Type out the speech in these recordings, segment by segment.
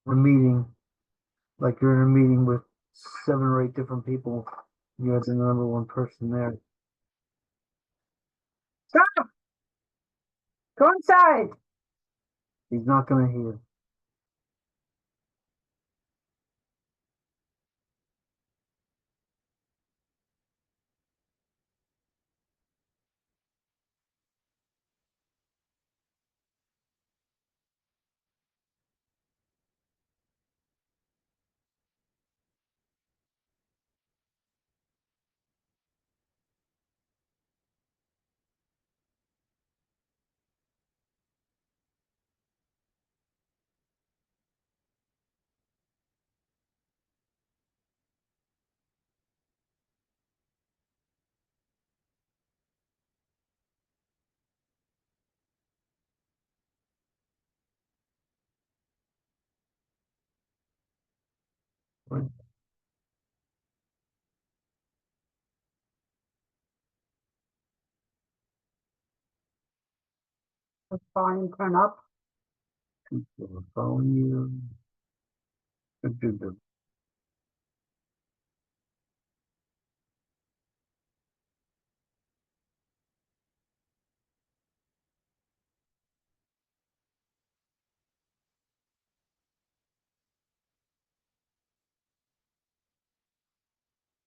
a meeting, like you're in a meeting with 7 or 8 different people. You're the number one person there. Stop! Go inside! He's not gonna hear. Fine, turn up. People are following you.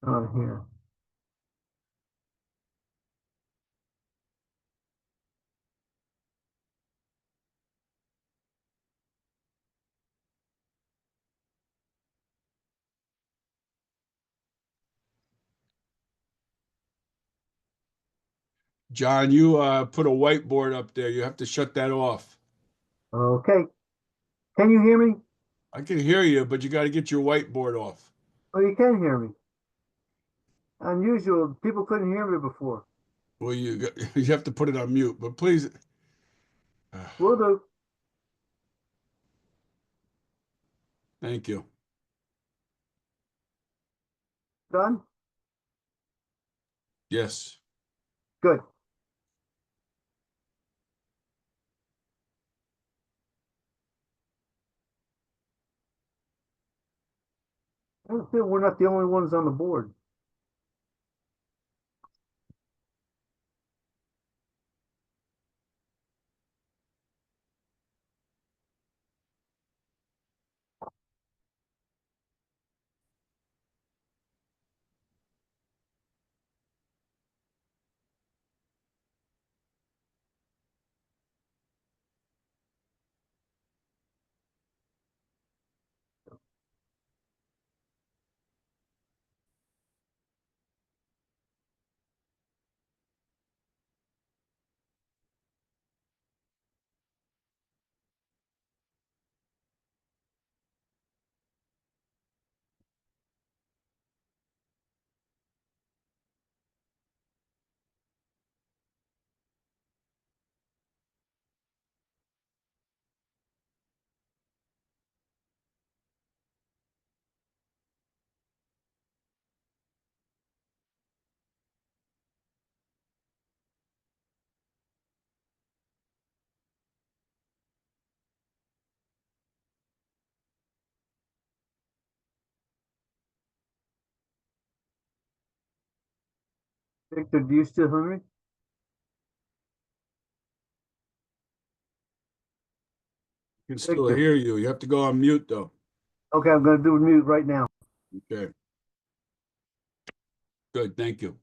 Not here. John, you put a whiteboard up there. You have to shut that off. Okay. Can you hear me? I can hear you, but you got to get your whiteboard off. Oh, you can hear me. Unusual. People couldn't hear me before. Well, you have to put it on mute. But please, Will do. thank you. Done? Yes. Good. I feel we're not the only ones on the board. Victor, do you still hear me? I can still Victor. hear you. You have to go on mute, though. Okay, I'm going to do a mute right now. Okay. Good. Thank you.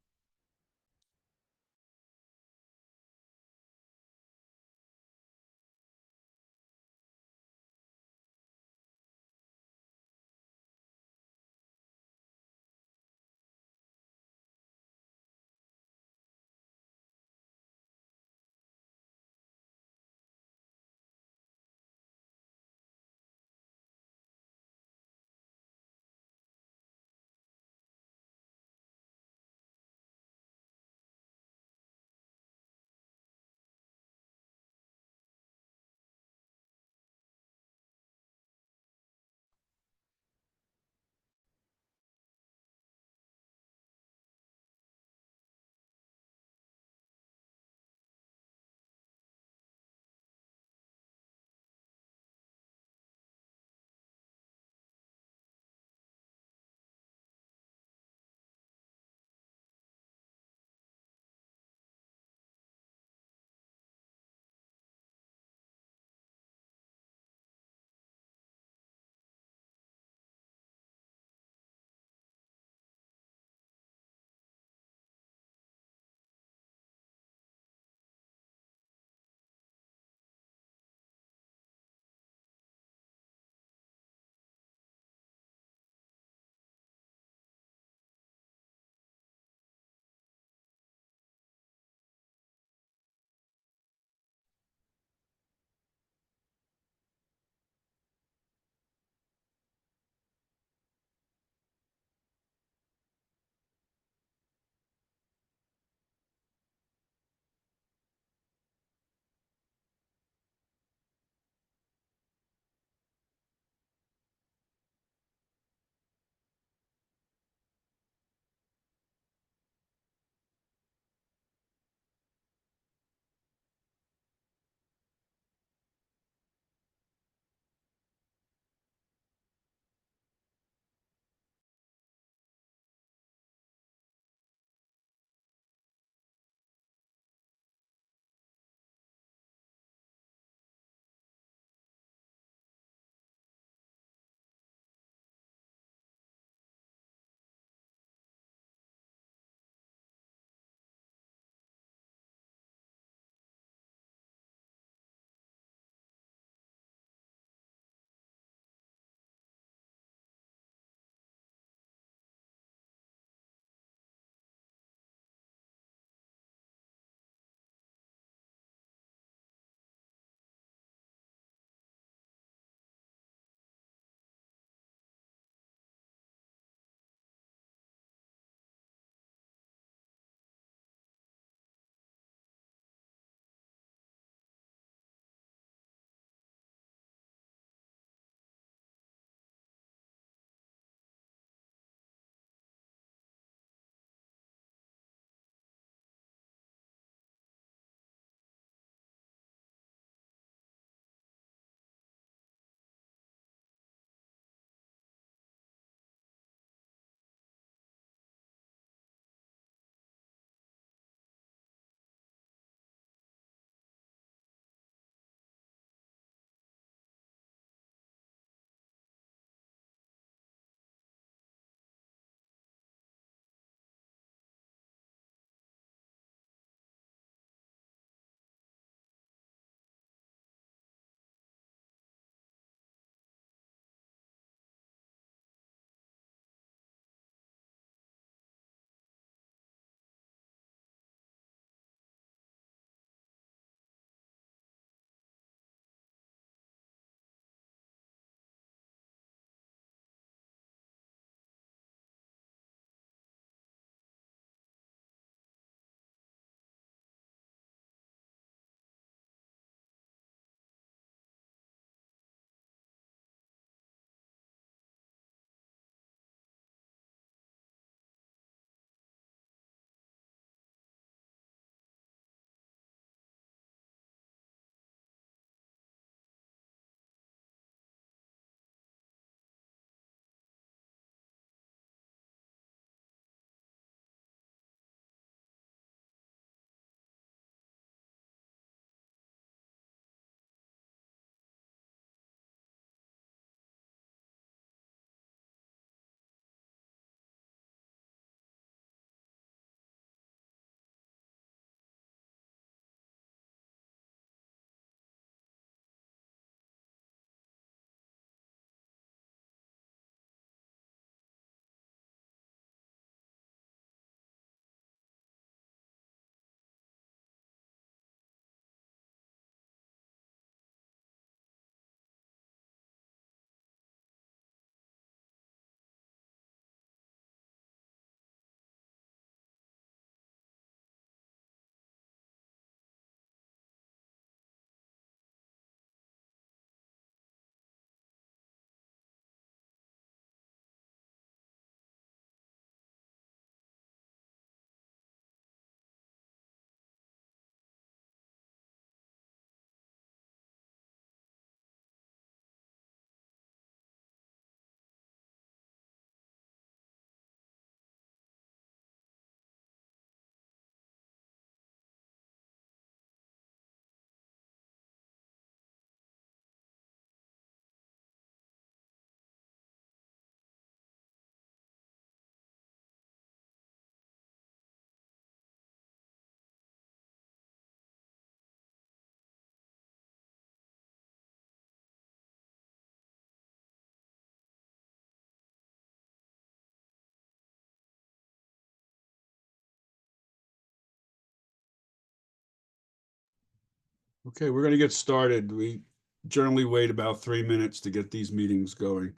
Okay, we're going to get started. We generally wait about 3 minutes to get these meetings going.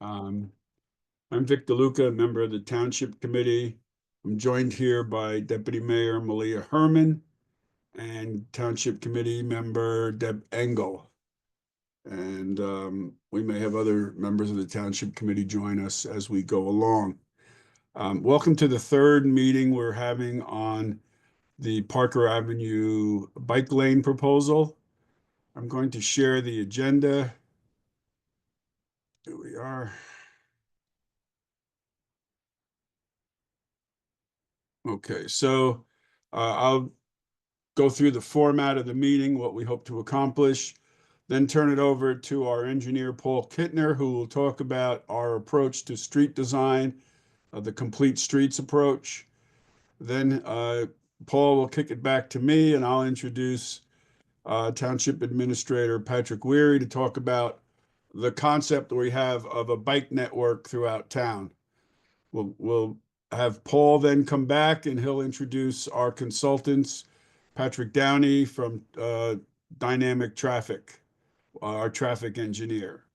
Um, I'm Vic DeLuca, member of the Township Committee. I'm joined here by Deputy Mayor Malia Herman and Township Committee member Deb Engel. And we may have other members of the Township Committee join us as we go along. Welcome to the third meeting we're having on the Parker Avenue bike lane proposal. I'm going to share the agenda. Here we are. Okay, so I'll go through the format of the meeting, what we hope to accomplish, then turn it over to our engineer, Paul Kittner, who will talk about our approach to street design, the complete streets approach. Then Paul will kick it back to me, and I'll introduce Township Administrator Patrick Weary to talk about the concept we have of a bike network throughout town. We'll have Paul then come back and he'll introduce our consultants, Patrick Downey from Dynamic Traffic, our traffic engineer.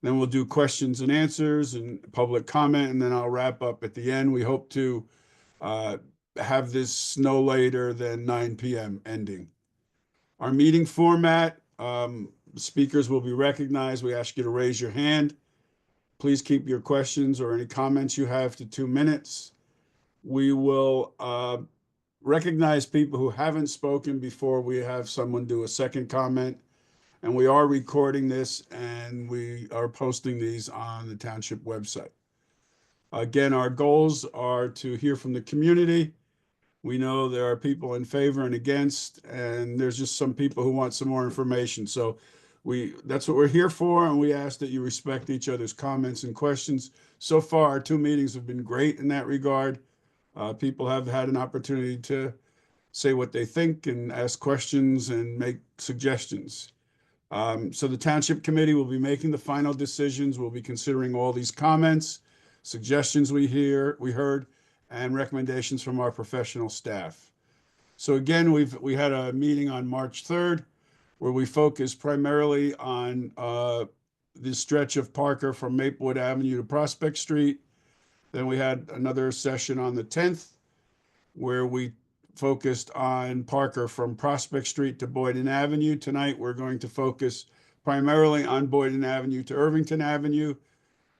Then we'll do questions and answers and public comment, and then I'll wrap up at the end. We hope to have this no later than 9 p.m. ending. Our meeting format, speakers will be recognized. We ask you to raise your hand. Please keep your questions or any comments you have to 2 minutes. We will recognize people who haven't spoken before we have someone do a second comment. And we are recording this and we are posting these on the township website. Again, our goals are to hear from the community. We know there are people in favor and against, and there's just some people who want some more information. So that's what we're here for, and we ask that you respect each other's comments and questions. So far, our 2 meetings have been great in that regard. People have had an opportunity to say what they think and ask questions and make suggestions. So the Township Committee will be making the final decisions. We'll be considering all these comments, suggestions we heard, and recommendations from our professional staff. So again, we had a meeting on March 3rd where we focused primarily on the stretch of Parker from Maplewood Avenue to Prospect Street. Then we had another session on the 10th where we focused on Parker from Prospect Street to Boyden Avenue. Tonight, we're going to focus primarily on Boyden Avenue to Irvington Avenue.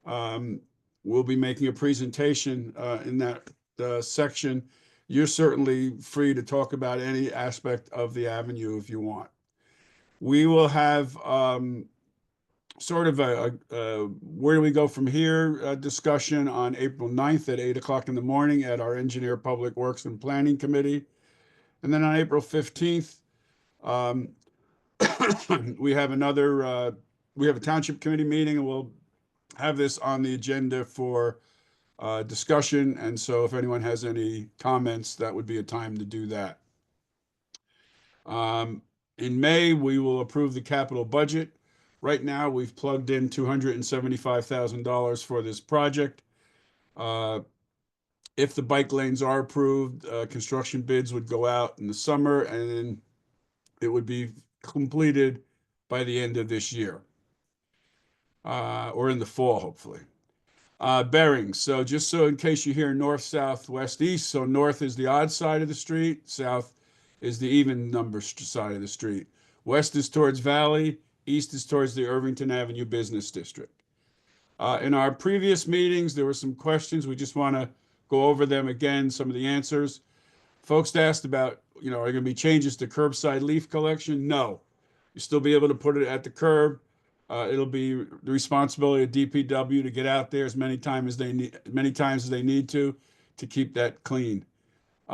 We'll be making a presentation in that section. You're certainly free to talk about any aspect of the avenue if you want. We will have sort of a where do we go from here discussion on April 9th at 8 o'clock in the morning at our Engineer Public Works and Planning Committee. And then on April 15th, we have a Township Committee meeting, and we'll have this on the agenda for discussion. And so if anyone has any comments, that would be a time to do that. In May, we will approve the capital budget. Right now, we've plugged in $275,000 for this project. If the bike lanes are approved, construction bids would go out in the summer and then it would be completed by the end of this year, or in the fall, hopefully. Bearings. So just so in case you hear north, south, west, east, so north is the odd side of the street, south is the even number side of the street. West is towards Valley, east is towards the Irvington Avenue Business District. In our previous meetings, there were some questions. We just want to go over them again, some of the answers. Folks asked about, are there going to be changes to curbside leaf collection? No. You'll still be able to put it at the curb. It'll be the responsibility of DPW to get out there as many times as they need to keep that clean.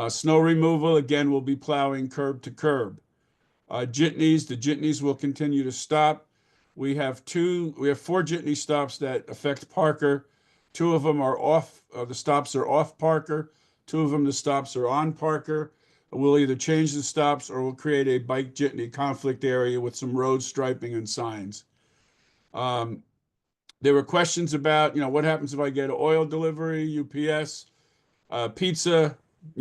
Snow removal, again, we'll be plowing curb to curb. The jitneys will continue to stop. We have 4 jitney stops that affect Parker. 2 of them are off, the stops are off Parker. 2 of them, the stops are on Parker. We'll either change the stops or we'll create a bike jitney conflict area with some road striping and signs. There were questions about, what happens if I get an oil delivery, UPS, pizza,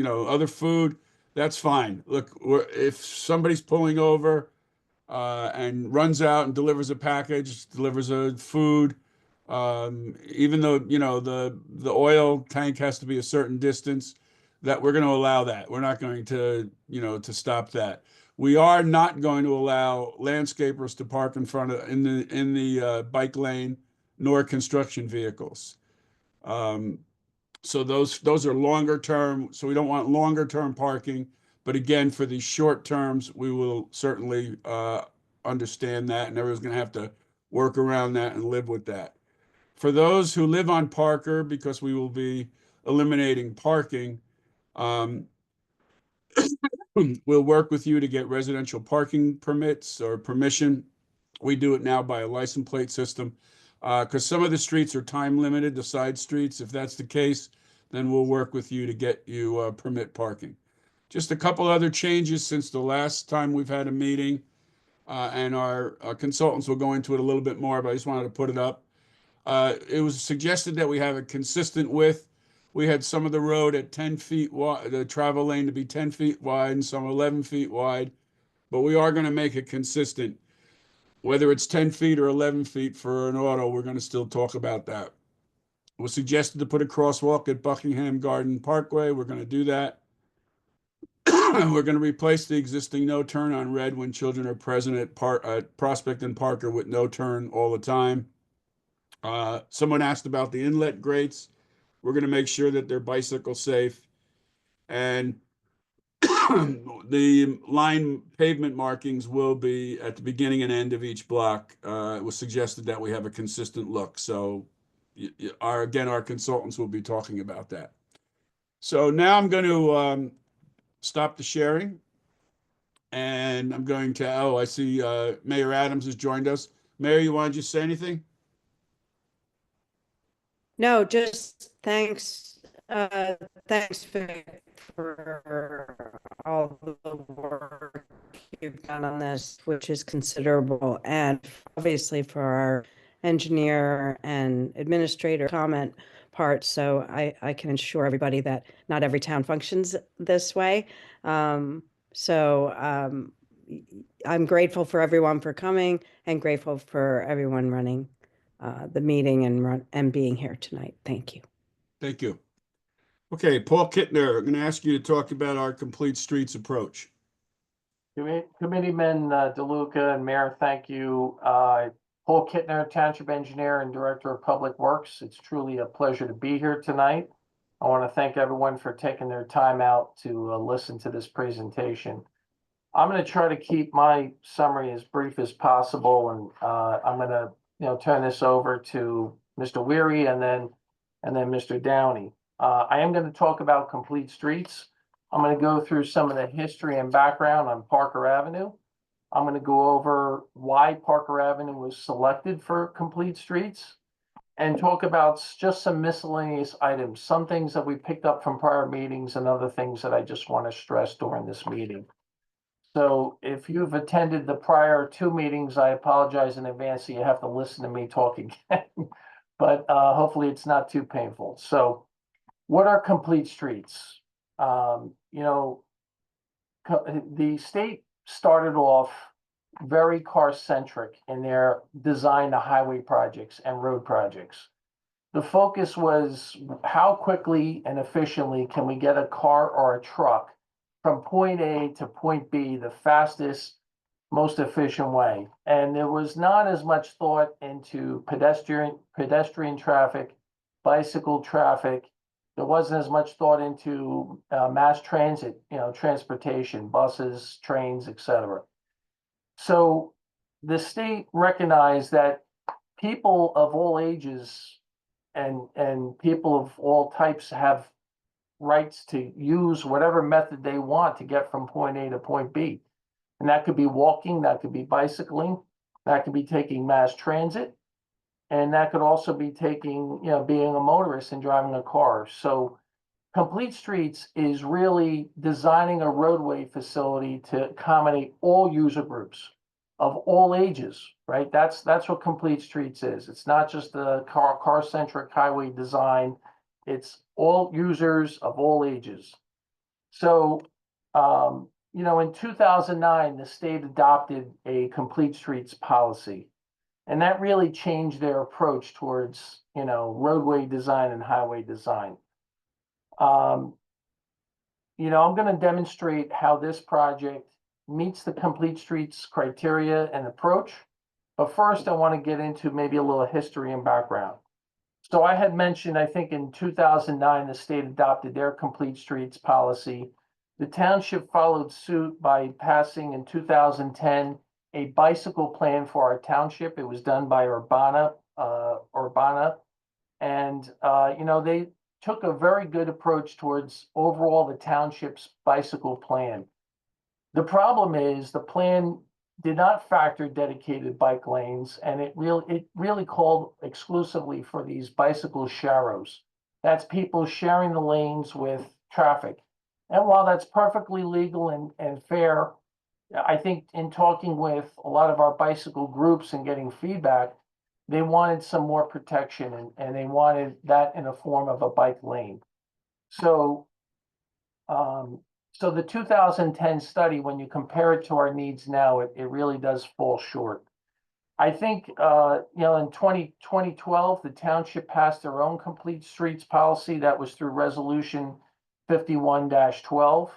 other food. That's fine. Look, if somebody's pulling over and runs out and delivers a package, delivers a food. Even though, you know, the oil tank has to be a certain distance, that we're going to allow that. We're not going to, you know, to stop that. We are not going to allow landscapers to park in front of in the bike lane, nor construction vehicles. Um, so those are longer term. So we don't want longer term parking. But again, for these short terms, we will certainly understand that, and everyone's going to have to work around that and live with that. For those who live on Parker, because we will be eliminating parking, um, we'll work with you to get residential parking permits or permission. We do it now by a license plate system, because some of the streets are time limited, the side streets. If that's the case, then we'll work with you to get you permit parking. Just a couple other changes since the last time we've had a meeting, and our consultants will go into it a little bit more, but I just wanted to put it up. It was suggested that we have a consistent width. We had some of the road at 10 feet wide, the travel lane to be 10 feet wide and some 11 feet wide, but we are going to make it consistent. Whether it's 10 feet or 11 feet for an auto, we're going to still talk about that. It was suggested to put a crosswalk at Buckingham Garden Parkway. We're going to do that. We're going to replace the existing no turn on red when children are present at Prospect and Parker with no turn all the time. Someone asked about the inlet grates. We're going to make sure that they're bicycle safe. And the line pavement markings will be at the beginning and end of each block. It was suggested that we have a consistent look. So again, our consultants will be talking about that. So now I'm going to stop the sharing. And I'm going to, oh, I see Mayor Adams has joined us. Mayor, you want to just say anything? No, just thanks, thanks for all the work you've done on this, which is considerable, and obviously for our engineer and administrator comment part. So I can assure everybody that not every town functions this way. I'm grateful for everyone for coming and grateful for everyone running the meeting and being here tonight. Thank you. Thank you. Okay, Paul Kittner, I'm going to ask you to talk about our complete streets approach. Committeeman DeLuca and Mayor, thank you. Paul Kittner, Township Engineer and Director of Public Works. It's truly a pleasure to be here tonight. I want to thank everyone for taking their time out to listen to this presentation. I'm going to try to keep my summary as brief as possible, and I'm going to turn this over to Mr. Weary and then Mr. Downey. I am going to talk about complete streets. I'm going to go through some of the history and background on Parker Avenue. I'm going to go over why Parker Avenue was selected for complete streets and talk about just some miscellaneous items, some things that we picked up from prior meetings and other things that I just want to stress during this meeting. So if you've attended the prior two meetings, I apologize in advance that you have to listen to me talk again, but hopefully it's not too painful. So what are complete streets? The state started off very car-centric in their design of highway projects and road projects. The focus was how quickly and efficiently can we get a car or a truck from point A to point B the fastest, most efficient way. And there was not as much thought into pedestrian traffic, bicycle traffic. There wasn't as much thought into mass transit, transportation, buses, trains, etc. So the state recognized that people of all ages and people of all types have rights to use whatever method they want to get from point A to point B. And that could be walking, that could be bicycling, that could be taking mass transit, and that could also be taking, being a motorist and driving a car. So complete streets is really designing a roadway facility to accommodate all user groups of all ages, right? That's what complete streets is. It's not just a car-centric highway design. It's all users of all ages. So in 2009, the state adopted a complete streets policy. And that really changed their approach towards, roadway design and highway design. I'm going to demonstrate how this project meets the complete streets criteria and approach. But first, I want to get into maybe a little history and background. So I had mentioned, I think in 2009, the state adopted their complete streets policy. The township followed suit by passing in 2010 a bicycle plan for our township. It was done by Urbana. And, they took a very good approach towards overall the township's bicycle plan. The problem is the plan did not factor dedicated bike lanes, and it really called exclusively for these bicycle sharrows. That's people sharing the lanes with traffic. And while that's perfectly legal and fair, I think in talking with a lot of our bicycle groups and getting feedback, they wanted some more protection and they wanted that in a form of a bike lane. So the 2010 study, when you compare it to our needs now, it really does fall short. I think, in 2012, the township passed their own complete streets policy. That was through resolution 51-12.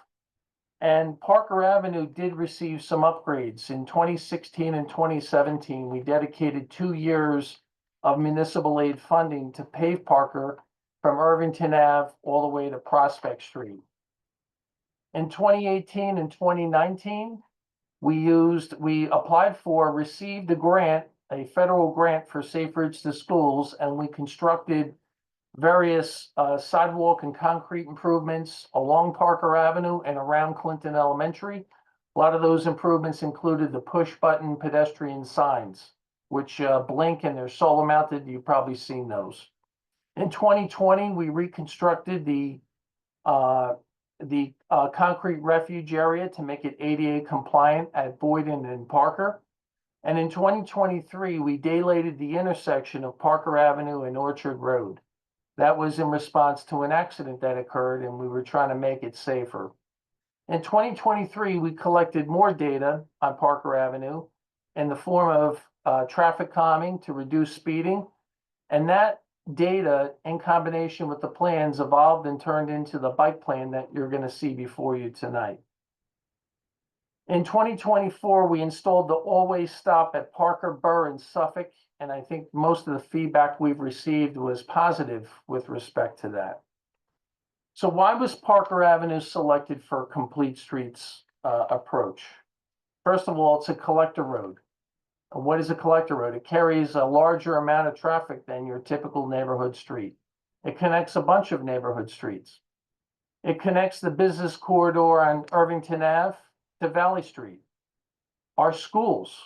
And Parker Avenue did receive some upgrades. In 2016 and 2017, we dedicated 2 years of municipal aid funding to pave Parker from Irvington Ave all the way to Prospect Street. In 2018 and 2019, we applied for, received a grant, a federal grant for Safe Routes to Schools, and we constructed various sidewalk and concrete improvements along Parker Avenue and around Clinton Elementary. A lot of those improvements included the push button pedestrian signs, which blink and they're solar mounted. You've probably seen those. In 2020, we reconstructed the concrete refuge area to make it ADA compliant at Boyden and Parker. And in 2023, we daylighted the intersection of Parker Avenue and Orchard Road. That was in response to an accident that occurred, and we were trying to make it safer. In 2023, we collected more data on Parker Avenue in the form of traffic calming to reduce speeding. And that data, in combination with the plans, evolved and turned into the bike plan that you're going to see before you tonight. In 2024, we installed the always stop at Parker Burr in Suffolk, and I think most of the feedback we've received was positive with respect to that. So why was Parker Avenue selected for a complete streets approach? First of all, it's a collector road. What is a collector road? It carries a larger amount of traffic than your typical neighborhood street. It connects a bunch of neighborhood streets. It connects the business corridor on Irvington Ave to Valley Street. Our schools,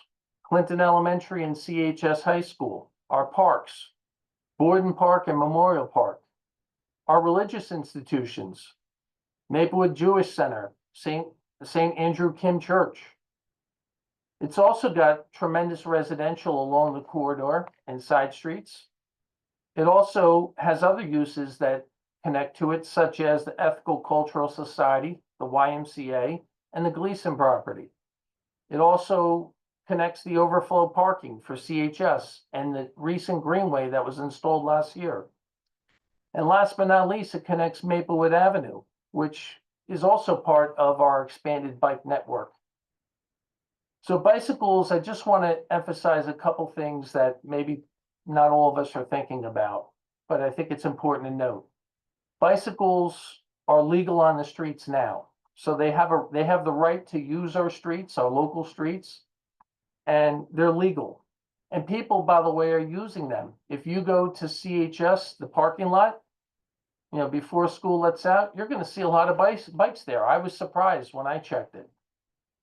Clinton Elementary and CHS High School, our parks, Borden Park and Memorial Park, our religious institutions, Maplewood Jewish Center, St. Andrew Kim Church. It's also got tremendous residential along the corridor and side streets. It also has other uses that connect to it, such as the Ethical Cultural Society, the YMCA, and the Gleason property. It also connects the overflow parking for CHS and the recent greenway that was installed last year. And last but not least, it connects Maplewood Avenue, which is also part of our expanded bike network. So bicycles, I just want to emphasize a couple things that maybe not all of us are thinking about, but I think it's important to note. Bicycles are legal on the streets now. So they have the right to use our streets, our local streets, and they're legal. And people, by the way, are using them. If you go to CHS, the parking lot, before school lets out, you're going to see a lot of bikes there. I was surprised when I checked it.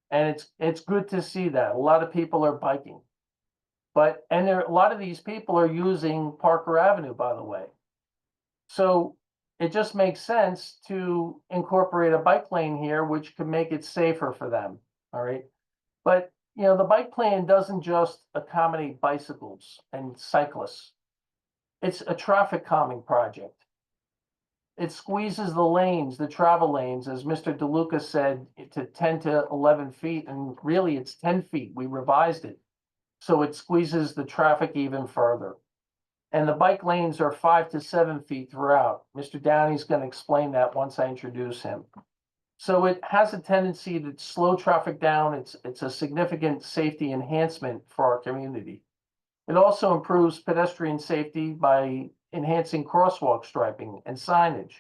And it's good to see that. A lot of people are biking. And a lot of these people are using Parker Avenue, by the way. So it just makes sense to incorporate a bike lane here, which could make it safer for them. All right. But, the bike plan doesn't just accommodate bicycles and cyclists. It's a traffic calming project. It squeezes the lanes, the travel lanes, as Mr. DeLuca said, to 10 to 11 feet, and really it's 10 feet. We revised it. So it squeezes the traffic even further. And the bike lanes are 5 to 7 feet throughout. Mr. Downey's going to explain that once I introduce him. So it has a tendency to slow traffic down. It's a significant safety enhancement for our community. It also improves pedestrian safety by enhancing crosswalk striping and signage.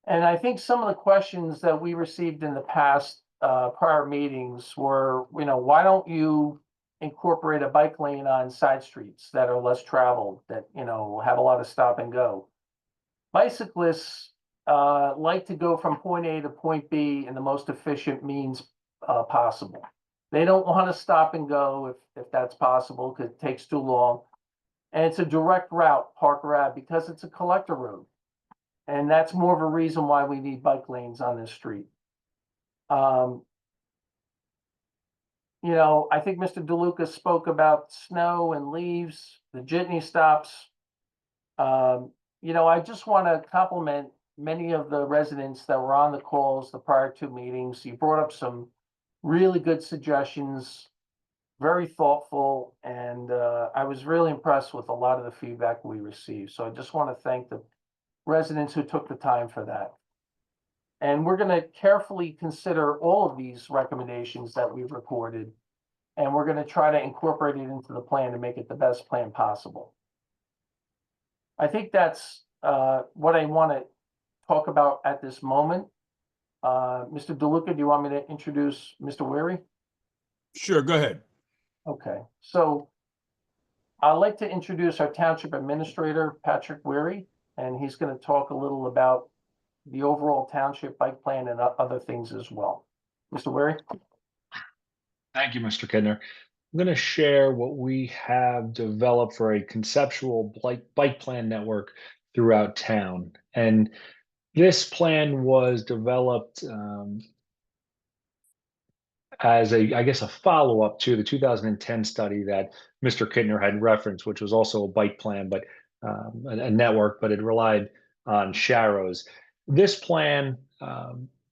And I think some of the questions that we received in the past prior meetings were, why don't you incorporate a bike lane on side streets that are less traveled, that, have a lot of stop and go? Bicyclists like to go from point A to point B in the most efficient means possible. They don't want to stop and go if that's possible, because it takes too long. And it's a direct route, Parker Ave, because it's a collector road. And that's more of a reason why we need bike lanes on this street. I think Mr. DeLuca spoke about snow and leaves, the jitney stops. I just want to compliment many of the residents that were on the calls the prior two meetings. You brought up some really good suggestions, very thoughtful, and I was really impressed with a lot of the feedback we received. So I just want to thank the residents who took the time for that. And we're going to carefully consider all of these recommendations that we've recorded, and we're going to try to incorporate it into the plan to make it the best plan possible. I think that's what I want to talk about at this moment. Mr. DeLuca, do you want me to introduce Mr. Weary? Sure, go ahead. Okay, so I'd like to introduce our Township Administrator, Patrick Weary, and he's going to talk a little about the overall township bike plan and other things as well. Mr. Weary? Thank you, Mr. Kidner. I'm going to share what we have developed for a conceptual bike plan network throughout town. And this plan was developed as a follow-up to the 2010 study that Mr. Kidner had referenced, which was also a bike plan, but a network, but it relied on Sharrows. This plan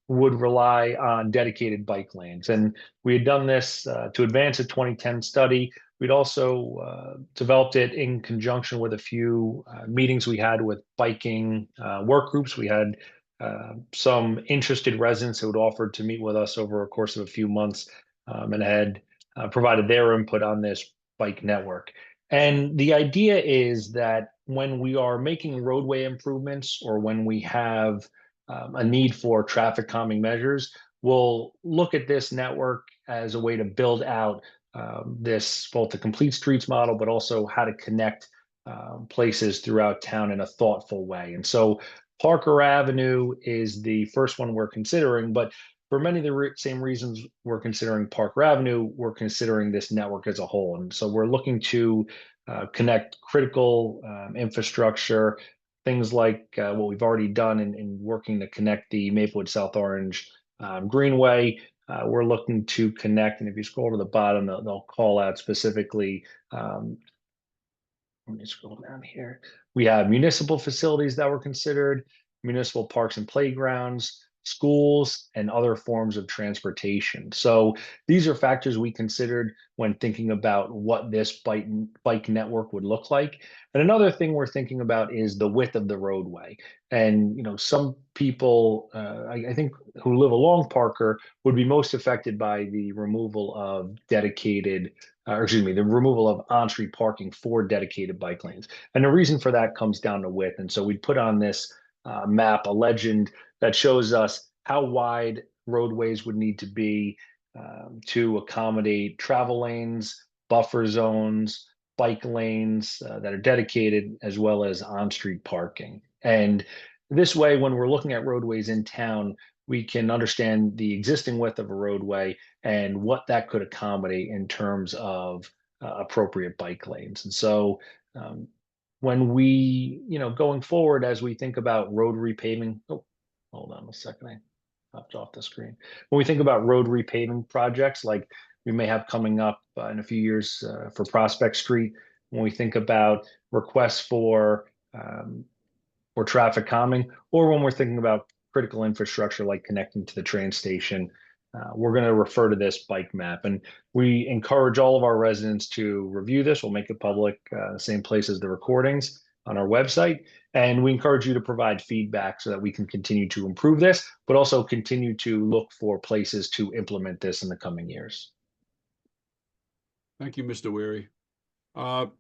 would rely on dedicated bike lanes. And we had done this to advance a 2010 study. We'd also developed it in conjunction with a few meetings we had with biking work groups. We had some interested residents who had offered to meet with us over a course of a few months and had provided their input on this bike network. And the idea is that when we are making roadway improvements or when we have a need for traffic calming measures, we'll look at this network as a way to build out this, both the complete streets model, but also how to connect places throughout town in a thoughtful way. And so Parker Avenue is the first one we're considering, but for many of the same reasons we're considering Parker Avenue, we're considering this network as a whole. And so we're looking to connect critical infrastructure, things like what we've already done in working to connect the Maplewood South Orange Greenway. We're looking to connect, and if you scroll to the bottom, they'll call out specifically. Let me scroll down here. We have municipal facilities that were considered, municipal parks and playgrounds, schools, and other forms of transportation. So these are factors we considered when thinking about what this bike network would look like. And another thing we're thinking about is the width of the roadway. And some people, I think, who live along Parker would be most affected by the removal of the removal of on-street parking for dedicated bike lanes. And the reason for that comes down to width. And so we put on this map a legend that shows us how wide roadways would need to be to accommodate travel lanes, buffer zones, bike lanes that are dedicated, as well as on-street parking. And this way, when we're looking at roadways in town, we can understand the existing width of a roadway and what that could accommodate in terms of appropriate bike lanes. And so when we, going forward, as we think about road repaving, hold on a second, I popped off the screen. When we think about road repaving projects like we may have coming up in a few years for Prospect Street, when we think about requests for or traffic calming, or when we're thinking about critical infrastructure like connecting to the train station, we're going to refer to this bike map. And we encourage all of our residents to review this. We'll make it public, the same place as the recordings on our website. And we encourage you to provide feedback so that we can continue to improve this, but also continue to look for places to implement this in the coming years. Thank you, Mr. Weary. Mr.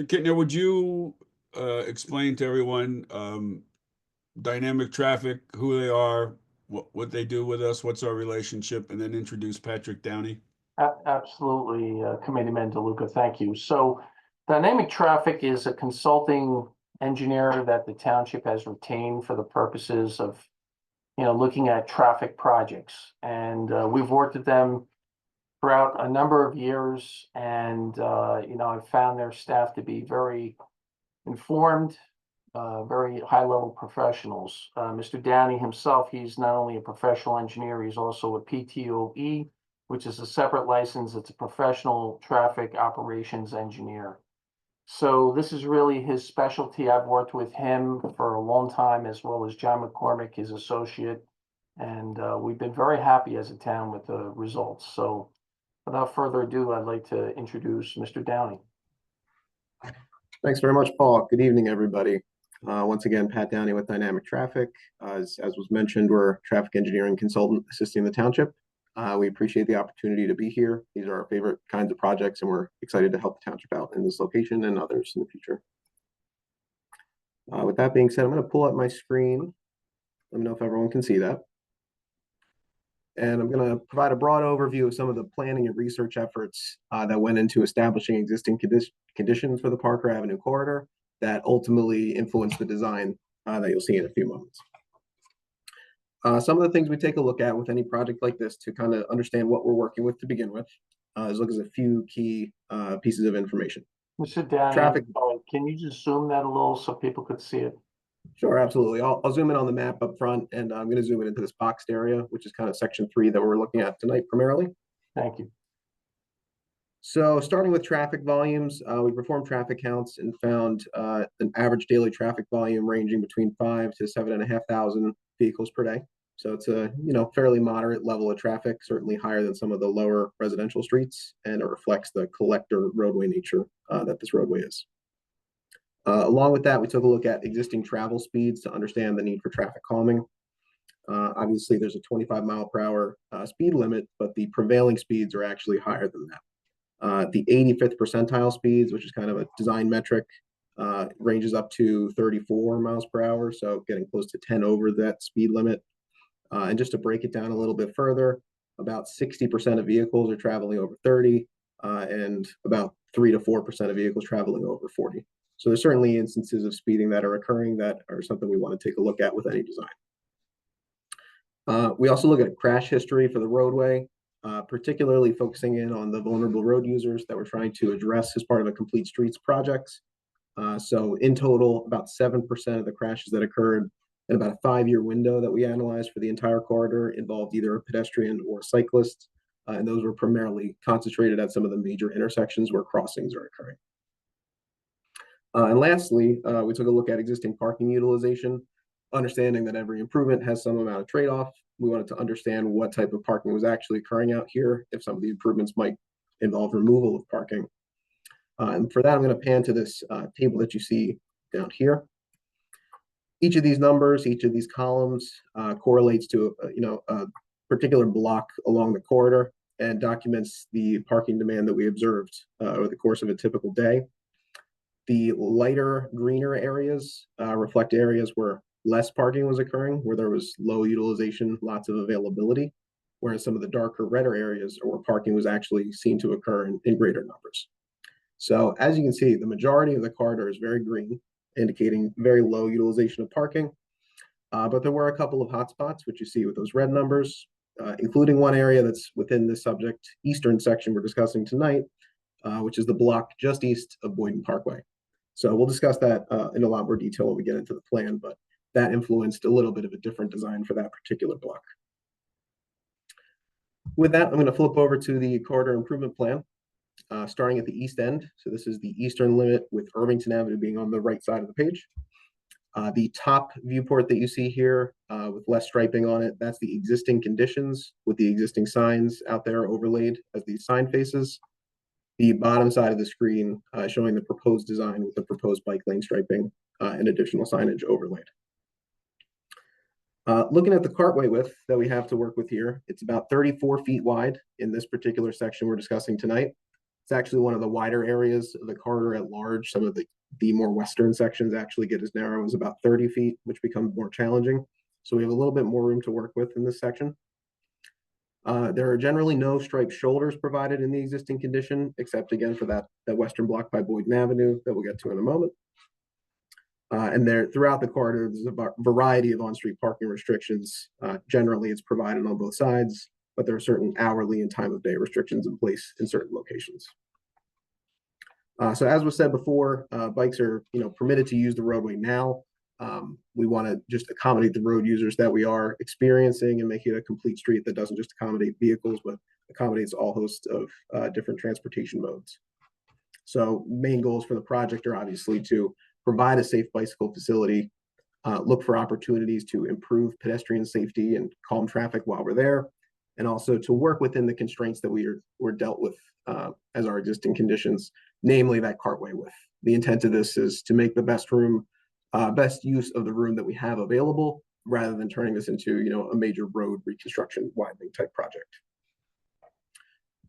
Kittner, would you explain to everyone dynamic traffic, who they are, what they do with us, what's our relationship, and then introduce Patrick Downey? Absolutely, Committeeman DeLuca, thank you. So Dynamic Traffic is a consulting engineer that the township has retained for the purposes of, looking at traffic projects. And we've worked with them throughout a number of years, and I've found their staff to be very informed, very high-level professionals. Mr. Downey himself, he's not only a professional engineer, he's also a PTOE, which is a separate license. It's a professional traffic operations engineer. So this is really his specialty. I've worked with him for a long time, as well as John McCormick, his associate, and we've been very happy as a town with the results. So without further ado, I'd like to introduce Mr. Downey. Thanks very much, Paul. Good evening, everybody. Once again, Pat Downey with Dynamic Traffic. As was mentioned, we're a traffic engineering consultant assisting the township. We appreciate the opportunity to be here. These are our favorite kinds of projects, and we're excited to help the township out in this location and others in the future. With that being said, I'm going to pull up my screen. Let me know if everyone can see that. And I'm going to provide a broad overview of some of the planning and research efforts that went into establishing existing conditions for the Parker Avenue corridor that ultimately influenced the design that you'll see in a few moments. Some of the things we take a look at with any project like this to kind of understand what we're working with to begin with is look at a few key pieces of information. Mr. Downey, Traffic. Can you just zoom that a little so people could see it? Sure, absolutely. I'll zoom in on the map up front, and I'm going to zoom in into this boxed area, which is kind of section 3 that we're looking at tonight primarily. Thank you. So starting with traffic volumes, we performed traffic counts and found an average daily traffic volume ranging between 5,000 to 7,500 vehicles per day. So it's a fairly moderate level of traffic, certainly higher than some of the lower residential streets, and it reflects the collector roadway nature that this roadway is. Along with that, we took a look at existing travel speeds to understand the need for traffic calming. Obviously, there's a 25-mile-per-hour speed limit, but the prevailing speeds are actually higher than that. The 85th percentile speeds, which is kind of a design metric, ranges up to 34 miles per hour, so getting close to 10 over that speed limit. And just to break it down a little bit further, about 60% of vehicles are traveling over 30, and about 3 to 4% of vehicles traveling over 40. So there's certainly instances of speeding that are occurring that are something we want to take a look at with any design. We also look at crash history for the roadway, particularly focusing in on the vulnerable road users that we're trying to address as part of a complete streets projects. So in total, about 7% of the crashes that occurred in about a 5-year window that we analyzed for the entire corridor involved either a pedestrian or a cyclist. And those were primarily concentrated at some of the major intersections where crossings are occurring. And lastly, we took a look at existing parking utilization, understanding that every improvement has some amount of trade-off. We wanted to understand what type of parking was actually occurring out here, if some of the improvements might involve removal of parking. And for that, I'm going to pan to this table that you see down here. Each of these numbers, each of these columns correlates to a particular block along the corridor and documents the parking demand that we observed over the course of a typical day. The lighter, greener areas reflect areas where less parking was occurring, where there was low utilization, lots of availability, whereas some of the darker, redder areas are where parking was actually seen to occur in greater numbers. So as you can see, the majority of the corridor is very green, indicating very low utilization of parking. But there were a couple of hotspots, which you see with those red numbers, including one area that's within this subject eastern section we're discussing tonight, which is the block just east of Boyden Parkway. So we'll discuss that in a lot more detail when we get into the plan, but that influenced a little bit of a different design for that particular block. With that, I'm going to flip over to the corridor improvement plan, starting at the east end. So this is the eastern limit with Irvington Avenue being on the right side of the page. The top viewport that you see here with less striping on it, that's the existing conditions with the existing signs out there overlaid as these sign faces. The bottom side of the screen showing the proposed design with the proposed bike lane striping and additional signage overlaid. Looking at the cartway width that we have to work with here, it's about 34 feet wide in this particular section we're discussing tonight. It's actually one of the wider areas of the corridor at large. Some of the more western sections actually get as narrow as about 30 feet, which becomes more challenging. So we have a little bit more room to work with in this section. There are generally no striped shoulders provided in the existing condition, except again for that western block by Boyden Avenue that we'll get to in a moment. And there throughout the corridor, there's a variety of on-street parking restrictions. Generally, it's provided on both sides, but there are certain hourly and time of day restrictions in place in certain locations. So as was said before, bikes are permitted to use the roadway now. We want to just accommodate the road users that we are experiencing and make it a complete street that doesn't just accommodate vehicles, but accommodates all hosts of different transportation modes. So main goals for the project are obviously to provide a safe bicycle facility, look for opportunities to improve pedestrian safety and calm traffic while we're there, and also to work within the constraints that we're dealt with as our existing conditions, namely that cartway width. The intent of this is to make the best use of the room that we have available, rather than turning this into a major road reconstruction widening type project.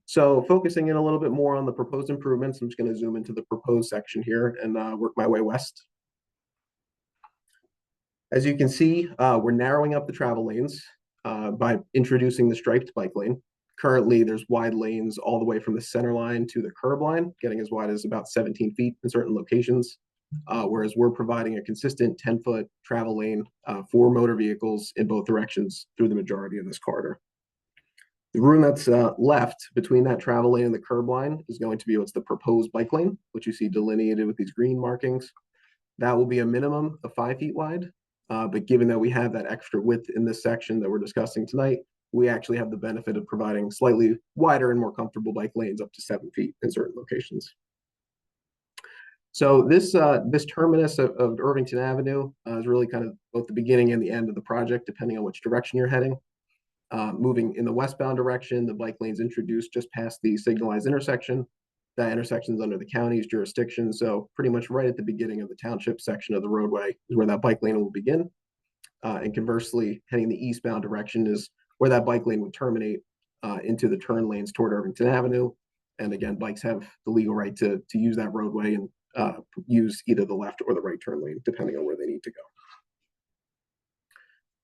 So focusing in a little bit more on the proposed improvements, I'm just going to zoom into the proposed section here and work my way west. As you can see, we're narrowing up the travel lanes by introducing the striped bike lane. Currently, there's wide lanes all the way from the center line to the curb line, getting as wide as about 17 feet in certain locations, whereas we're providing a consistent 10-foot travel lane for motor vehicles in both directions through the majority of this corridor. The room that's left between that travel lane and the curb line is going to be what's the proposed bike lane, which you see delineated with these green markings. That will be a minimum of 5 feet wide, but given that we have that extra width in this section that we're discussing tonight, we actually have the benefit of providing slightly wider and more comfortable bike lanes up to 7 feet in certain locations. So this terminus of Irvington Avenue is really kind of both the beginning and the end of the project, depending on which direction you're heading. Moving in the westbound direction, the bike lane's introduced just past the signalized intersection. That intersection is under the county's jurisdiction, so pretty much right at the beginning of the township section of the roadway is where that bike lane will begin. And conversely, heading the eastbound direction is where that bike lane would terminate into the turn lanes toward Irvington Avenue. And again, bikes have the legal right to use that roadway and use either the left or the right turn lane, depending on where they need to go.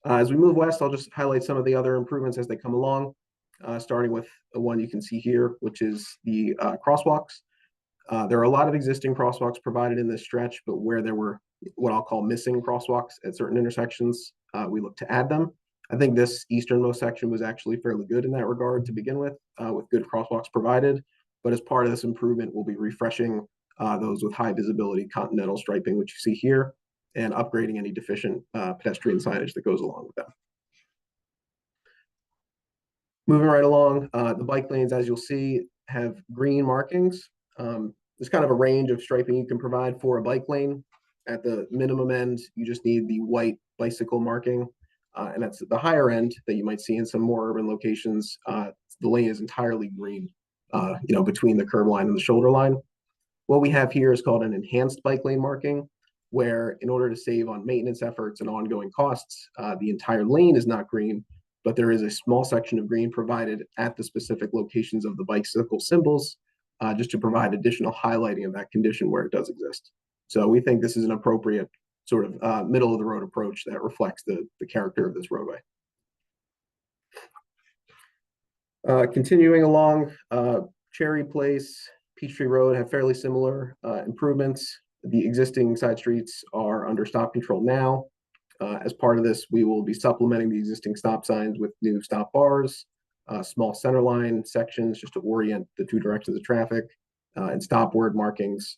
As we move west, I'll just highlight some of the other improvements as they come along, starting with the one you can see here, which is the crosswalks. There are a lot of existing crosswalks provided in this stretch, but where there were what I'll call missing crosswalks at certain intersections, we look to add them. I think this easternmost section was actually fairly good in that regard to begin with good crosswalks provided. But as part of this improvement, we'll be refreshing those with high visibility continental striping, which you see here, and upgrading any deficient pedestrian signage that goes along with them. Moving right along, the bike lanes, as you'll see, have green markings. There's kind of a range of striping you can provide for a bike lane. At the minimum end, you just need the white bicycle marking, and that's the higher end that you might see in some more urban locations. The lane is entirely green, between the curb line and the shoulder line. What we have here is called an enhanced bike lane marking, where in order to save on maintenance efforts and ongoing costs, the entire lane is not green, but there is a small section of green provided at the specific locations of the bicycle symbols, just to provide additional highlighting of that condition where it does exist. So we think this is an appropriate sort of middle of the road approach that reflects the character of this roadway. Continuing along, Cherry Place, Peachtree Road have fairly similar improvements. The existing side streets are under stop control now. As part of this, we will be supplementing the existing stop signs with new stop bars, small center line sections just to orient the two directions of traffic, and stop word markings.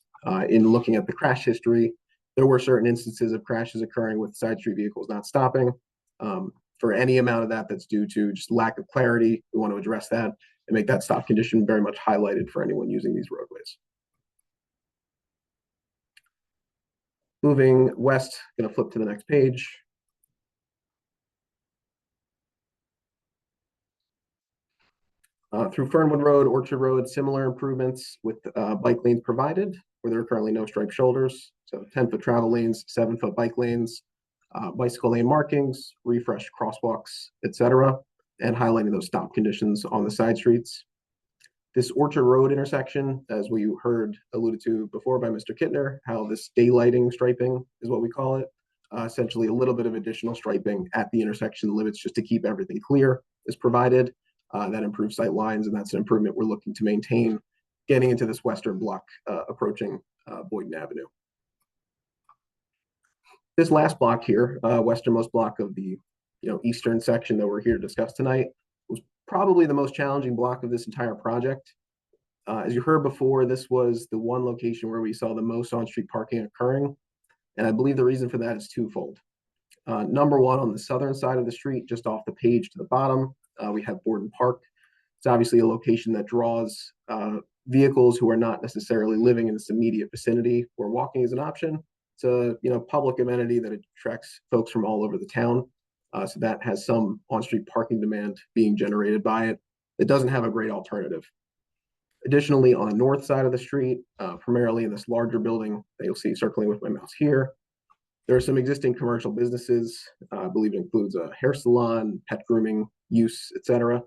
In looking at the crash history, there were certain instances of crashes occurring with side street vehicles not stopping. For any amount of that that's due to just lack of clarity, we want to address that and make that stop condition very much highlighted for anyone using these roadways. Moving west, going to flip to the next page. Through Fernwood Road, Orchard Road, similar improvements with bike lanes provided, where there are currently no striped shoulders. So 10-foot travel lanes, 7-foot bike lanes, bicycle lane markings, refreshed crosswalks, etc., and highlighting those stop conditions on the side streets. This Orchard Road intersection, as we heard alluded to before by Mr. Kittner, how this daylighting striping is what we call it. Essentially a little bit of additional striping at the intersection limits just to keep everything clear is provided. That improves sight lines, and that's an improvement we're looking to maintain getting into this western block approaching Boynton Avenue. This last block here, westernmost block of the eastern section that we're here to discuss tonight, was probably the most challenging block of this entire project. As you heard before, this was the one location where we saw the most on-street parking occurring, and I believe the reason for that is twofold. Number one, on the southern side of the street, just off the page to the bottom, we have Borden Park. It's obviously a location that draws vehicles who are not necessarily living in this immediate vicinity where walking is an option. It's a public amenity that attracts folks from all over the town. So that has some on-street parking demand being generated by it. It doesn't have a great alternative. Additionally, on the north side of the street, primarily in this larger building that you'll see circling with my mouse here, there are some existing commercial businesses. I believe it includes a hair salon, pet grooming use, etc.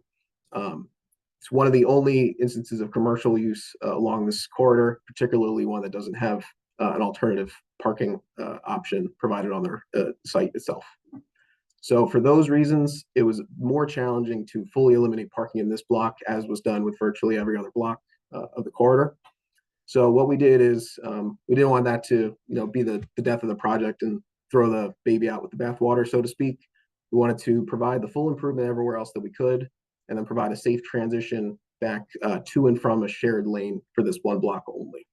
It's one of the only instances of commercial use along this corridor, particularly one that doesn't have an alternative parking option provided on their site itself. So for those reasons, it was more challenging to fully eliminate parking in this block, as was done with virtually every other block of the corridor. So what we did is we didn't want that to be the death of the project and throw the baby out with the bathwater, so to speak. We wanted to provide the full improvement everywhere else that we could, and then provide a safe transition back to and from a shared lane for this one block only.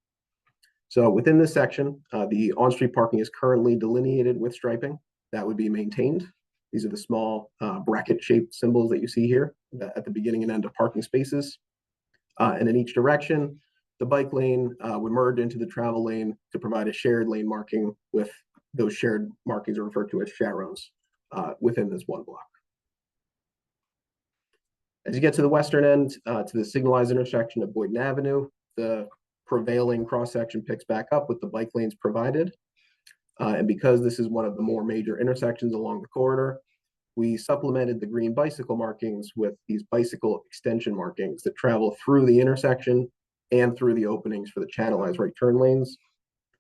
So within this section, the on-street parking is currently delineated with striping. That would be maintained. These are the small bracket-shaped symbols that you see here at the beginning and end of parking spaces. And in each direction, the bike lane would merge into the travel lane to provide a shared lane marking, with those shared markings are referred to as sharrows within this one block. As you get to the western end, to the signalized intersection of Boynton Avenue, the prevailing cross-section picks back up with the bike lanes provided. And because this is one of the more major intersections along the corridor, we supplemented the green bicycle markings with these bicycle extension markings that travel through the intersection and through the openings for the channelized right turn lanes.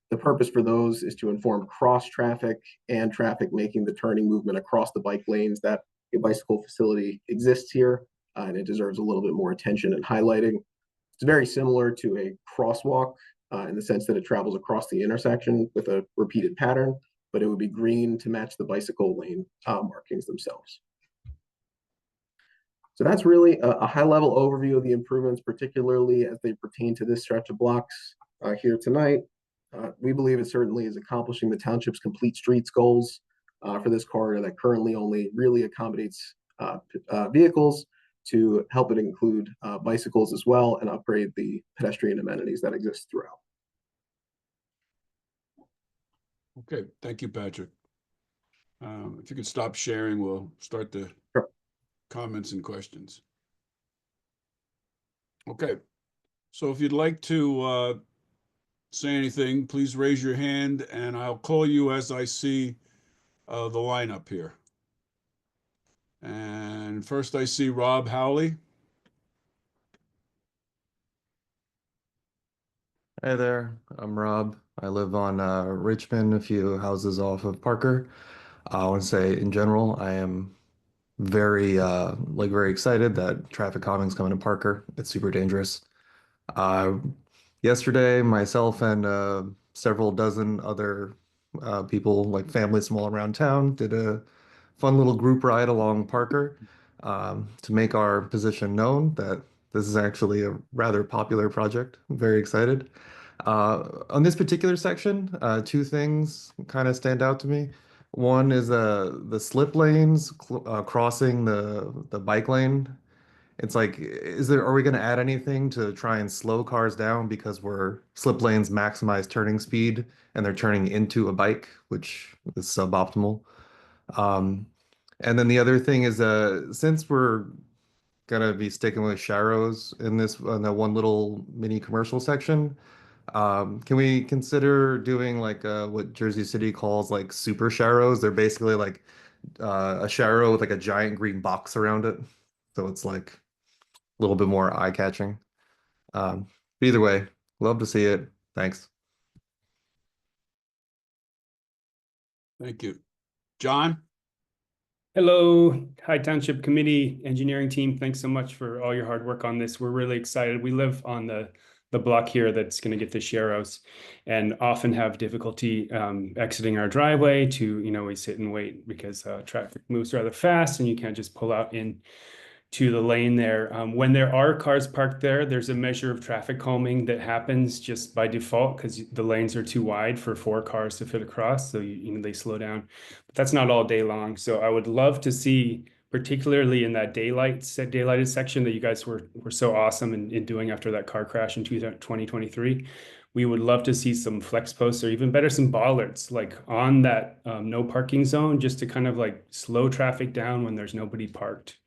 The purpose for those is to inform cross traffic and traffic making the turning movement across the bike lanes that a bicycle facility exists here, and it deserves a little bit more attention and highlighting. It's very similar to a crosswalk in the sense that it travels across the intersection with a repeated pattern, but it would be green to match the bicycle lane markings themselves. So that's really a high-level overview of the improvements, particularly as they pertain to this stretch of blocks here tonight. We believe it certainly is accomplishing the township's complete streets goals for this corridor that currently only really accommodates vehicles, to help it include bicycles as well and upgrade the pedestrian amenities that exist throughout. Okay, thank you, Patrick. If you could stop sharing, we'll start the comments and questions. Okay, so if you'd like to say anything, please raise your hand and I'll call you as I see the lineup here. And first I see Rob Howley. Hey there, I'm Rob. I live on Richmond, a few houses off of Parker. I want to say in general, I am very very excited that traffic calming's coming to Parker. It's super dangerous. Yesterday, myself and several dozen other people, like families from all around town, did a fun little group ride along Parker to make our position known that this is actually a rather popular project. I'm very excited. On this particular section, two things kind of stand out to me. One is the slip lanes crossing the bike lane It's like, are we going to add anything to try and slow cars down because we're slip lanes maximize turning speed and they're turning into a bike, which is suboptimal. Um, and then the other thing is, since we're gonna be sticking with Sharrows in that one little mini commercial section, can we consider doing like what Jersey City calls like super Sharrows? They're basically like a Sharrow with like a giant green box around it, so it's like a little bit more eye-catching. But either way, love to see it. Thanks. Thank you. John? Hello, High Township Committee Engineering Team. Thanks so much for all your hard work on this. We're really excited. We live on the block here that's going to get the Sharrows and often have difficulty exiting our driveway to, we sit and wait because traffic moves rather fast and you can't just pull out in to the lane there. When there are cars parked there, there's a measure of traffic calming that happens just by default because the lanes are too wide for 4 cars to fit across. So they slow down, but that's not all day long. So I would love to see, particularly in that daylighted section that you guys were so awesome in doing after that car crash in 2023. We would love to see some flex posts or even better, some bollards like on that no parking zone, just to kind of like slow traffic down when there's nobody parked.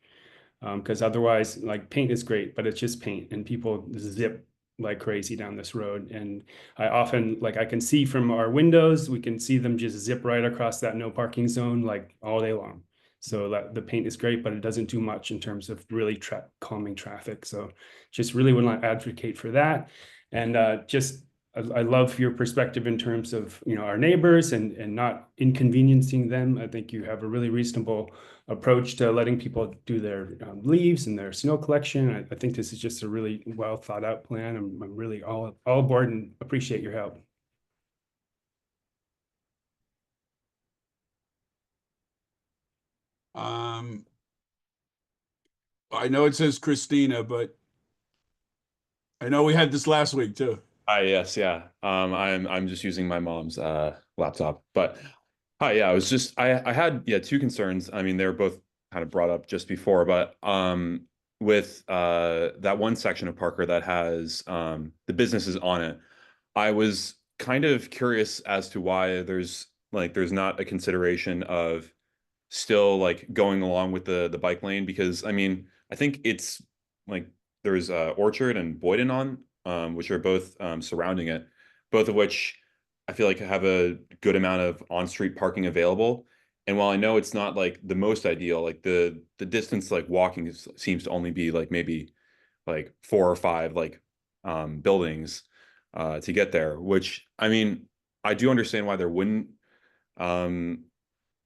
Because otherwise, like, paint is great, but it's just paint and people zip like crazy down this road. And I often, like, I can see from our windows, we can see them just zip right across that no parking zone like all day long. So that the paint is great, but it doesn't do much in terms of really calming traffic. So just really would not advocate for that. And I love your perspective in terms of, our neighbors and not inconveniencing them. I think you have a really reasonable approach to letting people do their leaves and their snow collection. I think this is just a really well thought out plan. I'm really all aboard and appreciate your help. I know it says Christina, but I know we had this last week too. Hi, yes, yeah. I'm just using my mom's laptop. But hi, yeah, I had 2 concerns. I mean, they were both kind of brought up just before, but with that one section of Parker that has the businesses on it, I was kind of curious as to why there's not a consideration of still like going along with the bike lane, because I mean, I think it's like there's Orchard and Boyden on, which are both surrounding it, both of which I feel like have a good amount of on-street parking available. And while I know it's not like the most ideal, like the distance like walking seems to only be like maybe like 4 or 5 like buildings to get there, which I mean, I do understand why there wouldn't um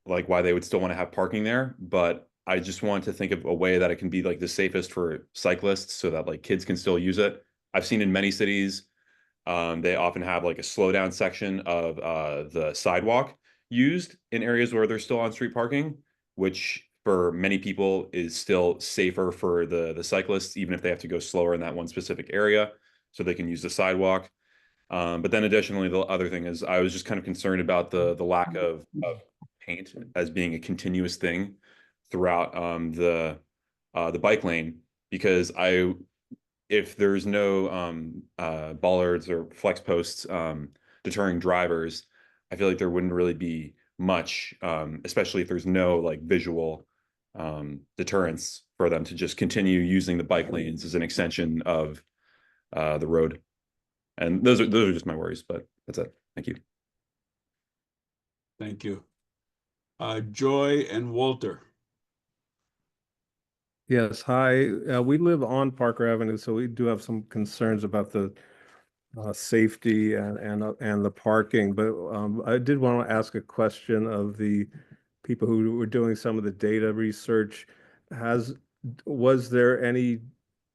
like why they would still want to have parking there, but I just want to think of a way that it can be like the safest for cyclists so that like kids can still use it. I've seen in many cities, they often have like a slow down section of the sidewalk used in areas where there's still on street parking, which for many people is still safer for the cyclists, even if they have to go slower in that one specific area, so they can use the sidewalk. But then additionally, the other thing is I was just kind of concerned about the lack of paint as being a continuous thing throughout the bike lane, because if there's no bollards or flex posts deterring drivers, I feel like there wouldn't really be much, especially if there's no like visual deterrence for them to just continue using the bike lanes as an extension of the road. And those are just my worries, but that's it. Thank you. Thank you. Joy and Walter. Yes, hi. We live on Parker Avenue, so we do have some concerns about the safety and the parking. But I did want to ask a question of the people who were doing some of the data research. Was there any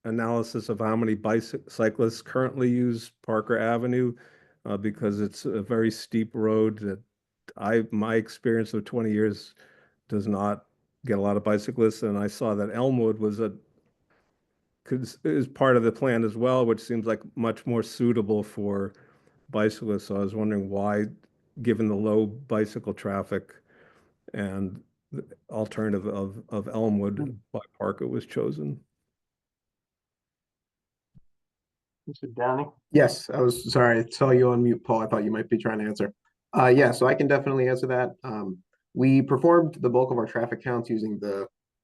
analysis of how many bicyclists currently use Parker Avenue? Because it's a very steep road that my experience of 20 years does not get a lot of bicyclists, and I saw that Elmwood is part of the plan as well, which seems like much more suitable for bicyclists. So I was wondering why, given the low bicycle traffic and the alternative of Elmwood, why Parker was chosen. Mr. Downey? Yes, I was sorry. I saw you on mute, Paul. I thought you might be trying to answer. Yeah, so I can definitely answer that. We performed the bulk of our traffic counts using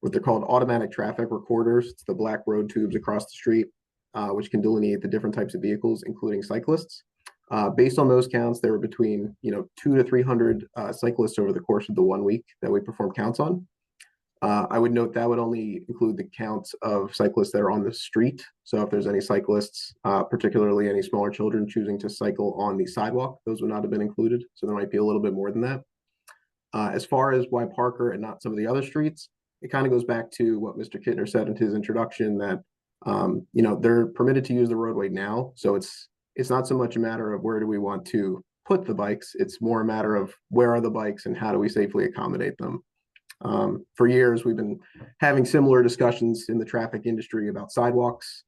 what they're called automatic traffic recorders. It's the black road tubes across the street, which can delineate the different types of vehicles, including cyclists. Based on those counts, there were between 200 to 300 cyclists over the course of the 1 week that we performed counts on. I would note that would only include the counts of cyclists that are on the street. So if there's any cyclists, particularly any smaller children choosing to cycle on the sidewalk, those would not have been included. So there might be a little bit more than that. As far as why Parker and not some of the other streets, it kind of goes back to what Mr. Kittner said in his introduction that they're permitted to use the roadway now. So it's not so much a matter of where do we want to put the bikes. It's more a matter of where are the bikes and how do we safely accommodate them. For years, we've been having similar discussions in the traffic industry about sidewalks,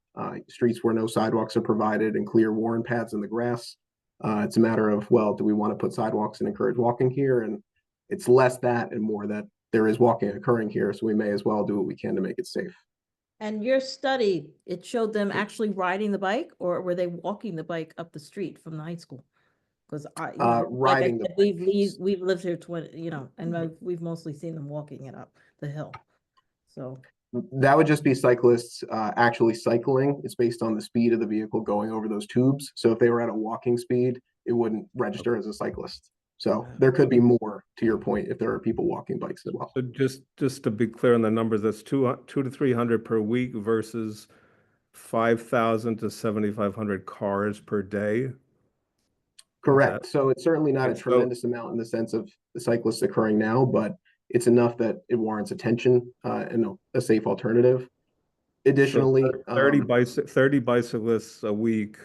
streets where no sidewalks are provided, and clear worn paths in the grass. It's a matter of, well, do we want to put sidewalks and encourage walking here? And it's less that and more that there is walking occurring here, so we may as well do what we can to make it safe. And your study, it showed them actually riding the bike, or were they walking the bike up the street from the high school? Because riding the bike. we've lived here 20, and we've mostly seen them walking it up the hill. So that would just be cyclists actually cycling. It's based on the speed of the vehicle going over those tubes. So if they were at a walking speed, it wouldn't register as a cyclist. So there could be more, to your point, if there are people walking bikes as well. So just to be clear on the numbers, that's 200 to 300 per week versus 5,000 to 7,500 cars per day. Correct. So it's certainly not a So- tremendous amount in the sense of the cyclists occurring now, but it's enough that it warrants attention and a safe alternative. Additionally, So 30 bicyclists a week,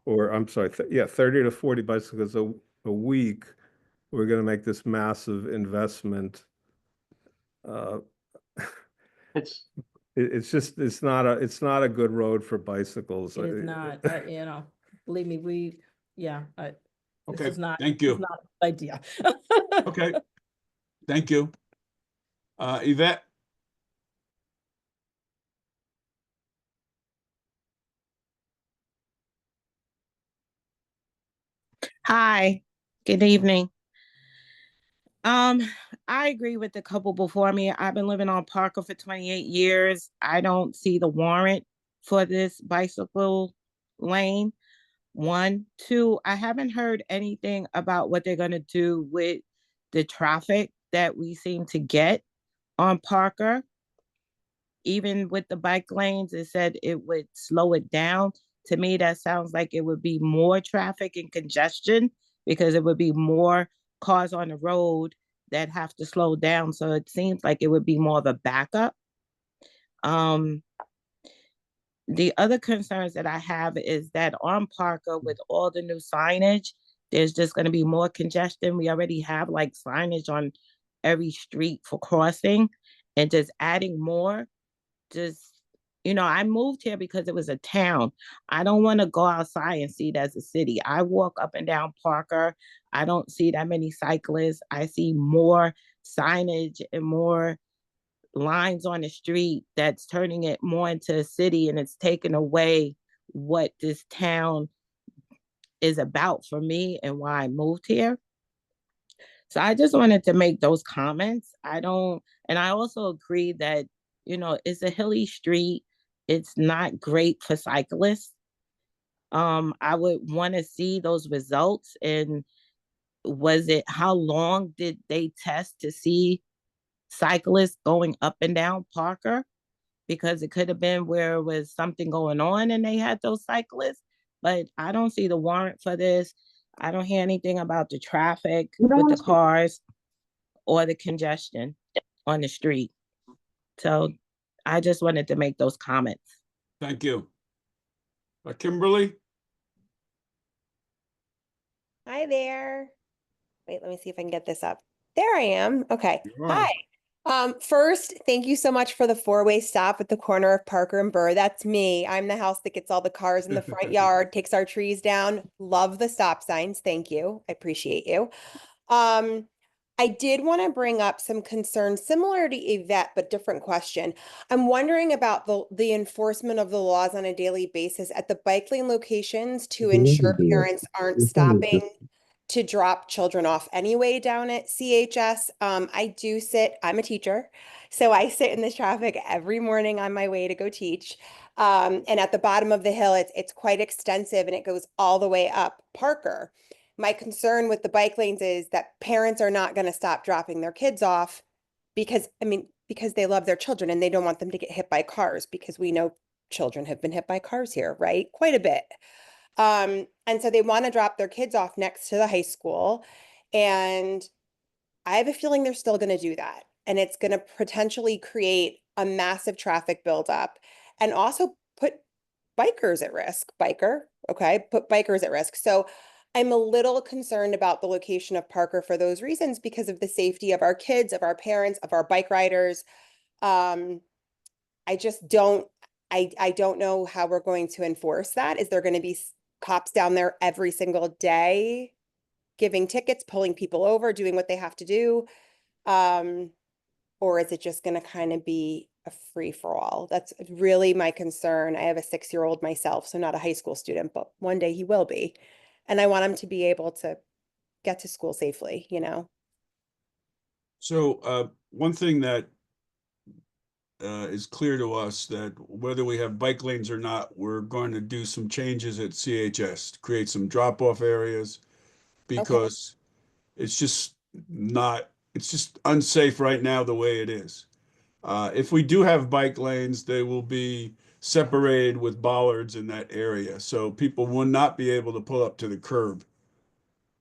or I'm sorry, 30 to 40 bicyclists a week. We're going to make this massive investment. It's It's not a good road for bicycles. it is not, believe me, this Okay, is not, thank you. it's not a good idea. Okay, thank you. Yvette? Hi, good evening. I agree with the couple before me. I've been living on Parker for 28 years. I don't see the warrant for this bicycle lane. 1, 2, I haven't heard anything about what they're gonna do with the traffic that we seem to get on Parker. Even with the bike lanes, it said it would slow it down. To me, that sounds like it would be more traffic and congestion because it would be more cars on the road that have to slow down. So it seems like it would be more of a backup. The other concerns that I have is that on Parker, with all the new signage, there's just going to be more congestion. We already have like signage on every street for crossing, and just adding more. I moved here because it was a town. I don't want to go outside and see it as a city. I walk up and down Parker. I don't see that many cyclists. I see more signage and more lines on the street that's turning it more into a city, and it's taken away what this town is about for me and why I moved here. So I just wanted to make those comments. And I also agree that, it's a hilly street. It's not great for cyclists. I would want to see those results. And how long did they test to see cyclists going up and down Parker? Because it could have been where it was something going on and they had those cyclists, but I don't see the warrant for this. I don't hear anything about the traffic with the cars or the congestion on the street. So I just wanted to make those comments. Thank you. Kimberly? Hi there. Wait, let me see if I can get this up. There I am. Okay. You are. Hi. First, thank you so much for the four-way stop at the corner of Parker and Burr. That's me. I'm the house that gets all the cars in the front yard, takes our trees down. Love the stop signs. Thank you. I appreciate you. I did want to bring up some concerns similar to Yvette, but different question. I'm wondering about the enforcement of the laws on a daily basis at the bike lane locations to ensure parents aren't stopping to drop children off anyway down at CHS. I'm a teacher, so I sit in this traffic every morning on my way to go teach. And at the bottom of the hill, it's quite extensive and it goes all the way up Parker. My concern with the bike lanes is that parents are not going to stop dropping their kids off because they love their children and they don't want them to get hit by cars, because we know children have been hit by cars here, right? Quite a bit. And so they want to drop their kids off next to the high school. And I have a feeling they're still going to do that. And it's going to potentially create a massive traffic buildup and also put bikers at risk. Put bikers at risk. So I'm a little concerned about the location of Parker for those reasons, because of the safety of our kids, of our parents, of our bike riders. I just don't, I don't know how we're going to enforce that. Is there going to be cops down there every single day giving tickets, pulling people over, doing what they have to do? Or is it just going to kind of be a free for all? That's really my concern. I have a 6-year-old myself, so not a high school student, but one day he will be. And I want him to be able to get to school safely, you know? So one thing that is clear to us, that whether we have bike lanes or not, we're going to do some changes at CHS to create some drop-off areas, because it's just unsafe right now the way it is. If we do have bike lanes, they will be separated with bollards in that area, so people will not be able to pull up to the curb.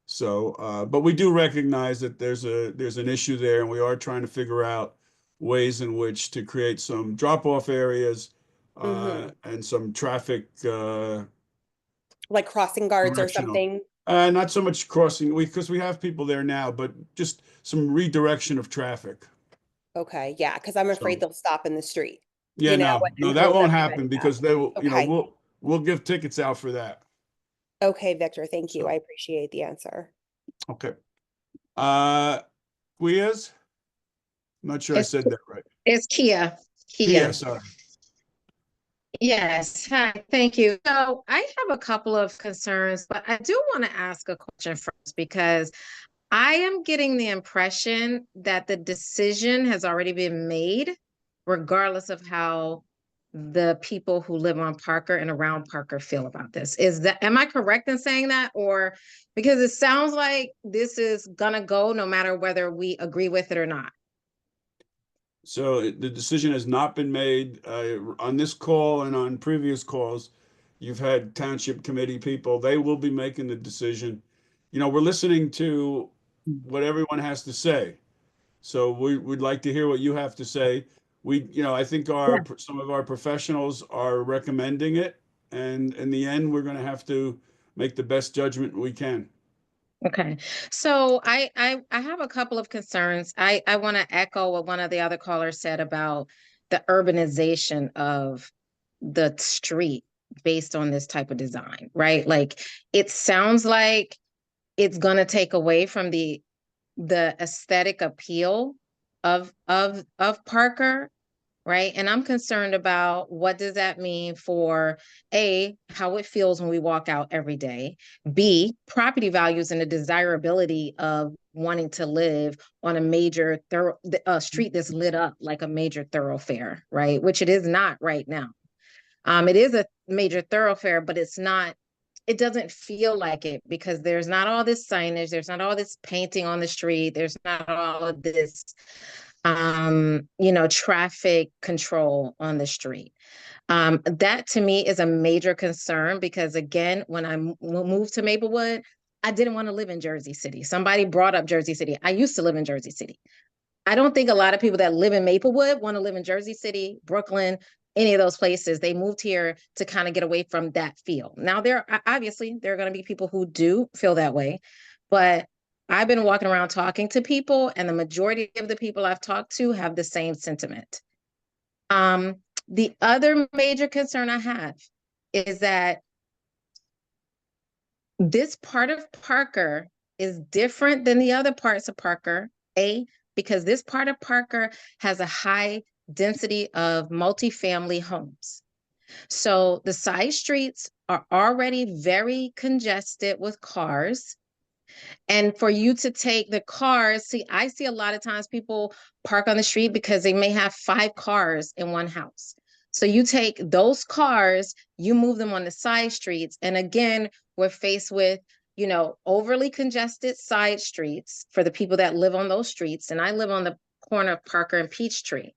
So, but we do recognize that there's an issue there, and we are trying to figure out ways in which to create some drop-off areas and some traffic like crossing guards or directional. something. Not so much crossing, because we have people there now, but just some redirection of traffic. Okay, yeah, because I'm afraid they'll stop in the street. Yeah, you know, no, and that hold won't everybody happen, up. because they will, Okay. we'll give tickets out for that. Okay, Victor, thank you. So. I appreciate the answer. Okay. Quiaz? I'm not sure I said that right. It's Kia. Kia, sorry. Yes, hi, thank you. So I have a couple of concerns, but I do want to ask a question first, because I am getting the impression that the decision has already been made, regardless of how the people who live on Parker and around Parker feel about this. Am I correct in saying that? Or because it sounds like this is gonna go no matter whether we agree with it or not. So the decision has not been made on this call, and on previous calls. You've had township committee people. They will be making the decision. We're listening to what everyone has to say. So we'd like to hear what you have to say. I think some of our professionals are recommending it, and in the end, we're going to have to make the best judgment we can. Okay, so I have a couple of concerns. I want to echo what one of the other callers said about the urbanization of the street based on this type of design, right? Like, it sounds like it's going to take away from the aesthetic appeal of Parker, right? And I'm concerned about what does that mean for A, how it feels when we walk out every day, B, property values and the desirability of wanting to live on a major street that's lit up like a major thoroughfare, right? Which it is not right now. It is a major thoroughfare, but it doesn't feel like it, because there's not all this signage, there's not all this painting on the street, there's not all of this traffic control on the street. That to me is a major concern, because again, when I moved to Maplewood, I didn't want to live in Jersey City. Somebody brought up Jersey City. I used to live in Jersey City. I don't think a lot of people that live in Maplewood want to live in Jersey City, Brooklyn, any of those places. They moved here to kind of get away from that feel. Now, there are going to be people who do feel that way, but I've been walking around talking to people, and the majority of the people I've talked to have the same sentiment. The other major concern I have is that this part of Parker is different than the other parts of Parker Because this part of Parker has a high density of multifamily homes. So the side streets are already very congested with cars. And for you to take the cars, see, I see a lot of times people park on the street because they may have 5 cars in one house. So you take those cars, you move them on the side streets. And again, we're faced with, you know, overly congested side streets for the people that live on those streets. And I live on the corner of Parker and Peachtree.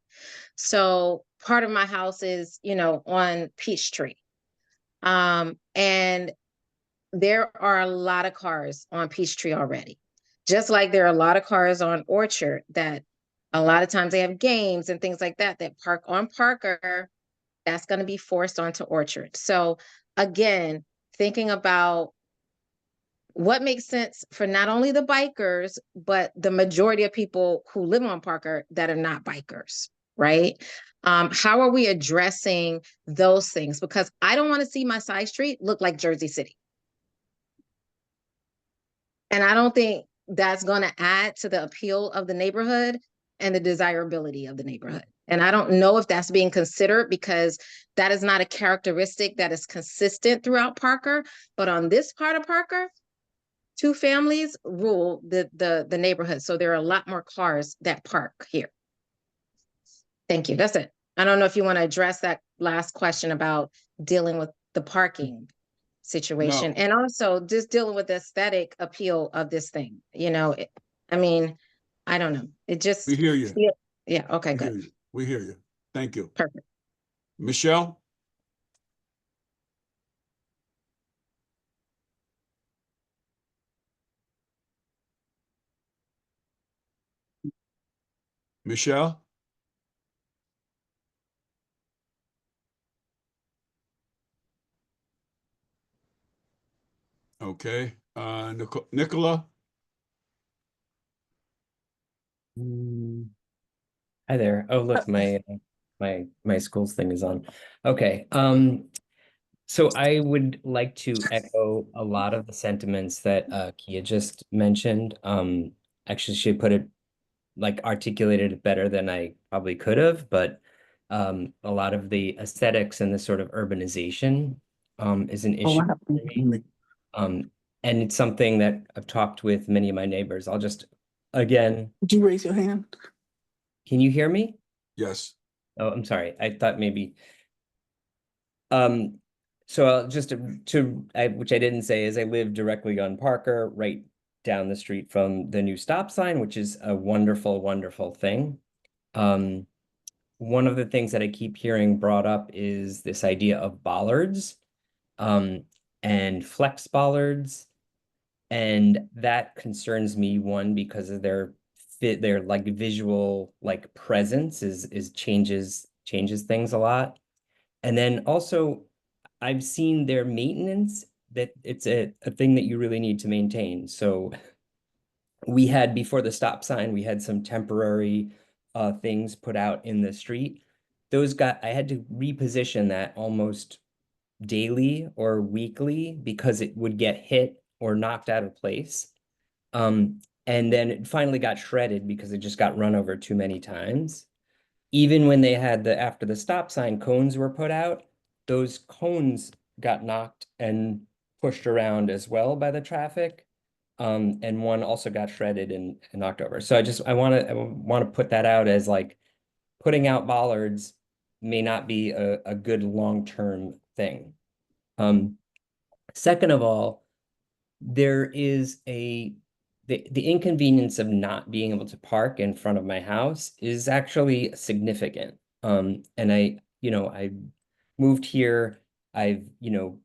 So part of my house is, you know, on Peachtree. And there are a lot of cars on Peachtree already. Just like there are a lot of cars on Orchard that a lot of times they have games and things like that that park on Parker, that's going to be forced onto Orchard. So again, thinking about what makes sense for not only the bikers, but the majority of people who live on Parker that are not bikers, right? How are we addressing those things? Because I don't want to see my side street look like Jersey City. And I don't think that's going to add to the appeal of the neighborhood and the desirability of the neighborhood. And I don't know if that's being considered because that is not a characteristic that is consistent throughout Parker. But on this part of Parker, 2 families rule the neighborhood. So there are a lot more cars that park here. Thank you. That's it. I don't know if you want to address that last question about dealing with the parking situation and also just dealing with the aesthetic appeal of this thing. You know, I mean, I don't know. It just. We hear you. Yeah. Okay, We good. hear you. We hear you. Thank you. Perfect. Michelle? Michelle? Okay. Nicola? Hi there. Oh, look, my school's thing is on. Okay. So I would like to echo a lot of the sentiments that Kia just mentioned. Actually, she put it like articulated it better than I probably could have, but a lot of the aesthetics and the sort of urbanization is an issue for me. And it's something that I've talked with many of my neighbors. I'll just, again. Would you raise your hand? Can you hear me? Yes. Oh, I'm sorry. I thought maybe. So I'll just which I didn't say is I live directly on Parker, right down the street from the new stop sign, which is a wonderful, wonderful thing. One of the things that I keep hearing brought up is this idea of bollards, and flex bollards. And that concerns me, one, because of their like visual like presence is changes things a lot. And then also I've seen their maintenance, that it's a thing that you really need to maintain. So we had, before the stop sign, we had some temporary things put out in the street. I had to reposition that almost daily or weekly because it would get hit or knocked out of place. And then it finally got shredded because it just got run over too many times. Even when they had after the stop sign, cones were put out, those cones got knocked and pushed around as well by the traffic. And one also got shredded and knocked over. So I want to put that out as like putting out bollards may not be a good long-term thing. Second of all, there is the inconvenience of not being able to park in front of my house is actually significant. And I moved here. I've,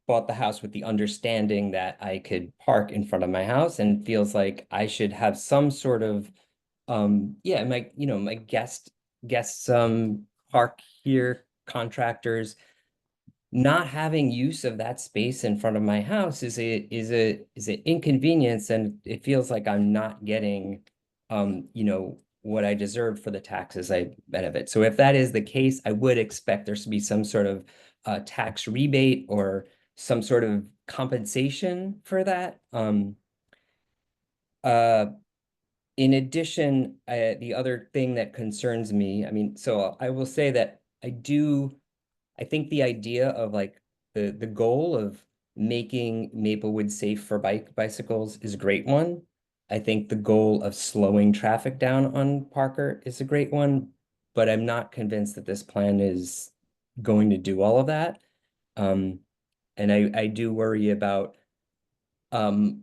bought the house with the understanding that I could park in front of my house, and feels like I should have some sort of, my guests park here, contractors. Not having use of that space in front of my house is an inconvenience, and it feels like I'm not getting, what I deserve for the taxes I benefit. So if that is the case, I would expect there to be some sort of tax rebate or some sort of compensation for that. in addition, the other thing that concerns me, I mean, so I will say that I think the idea of like the goal of making Maplewood safe for bicycles is a great one. I think the goal of slowing traffic down on Parker is a great one, but I'm not convinced that this plan is going to do all of that. And I do worry about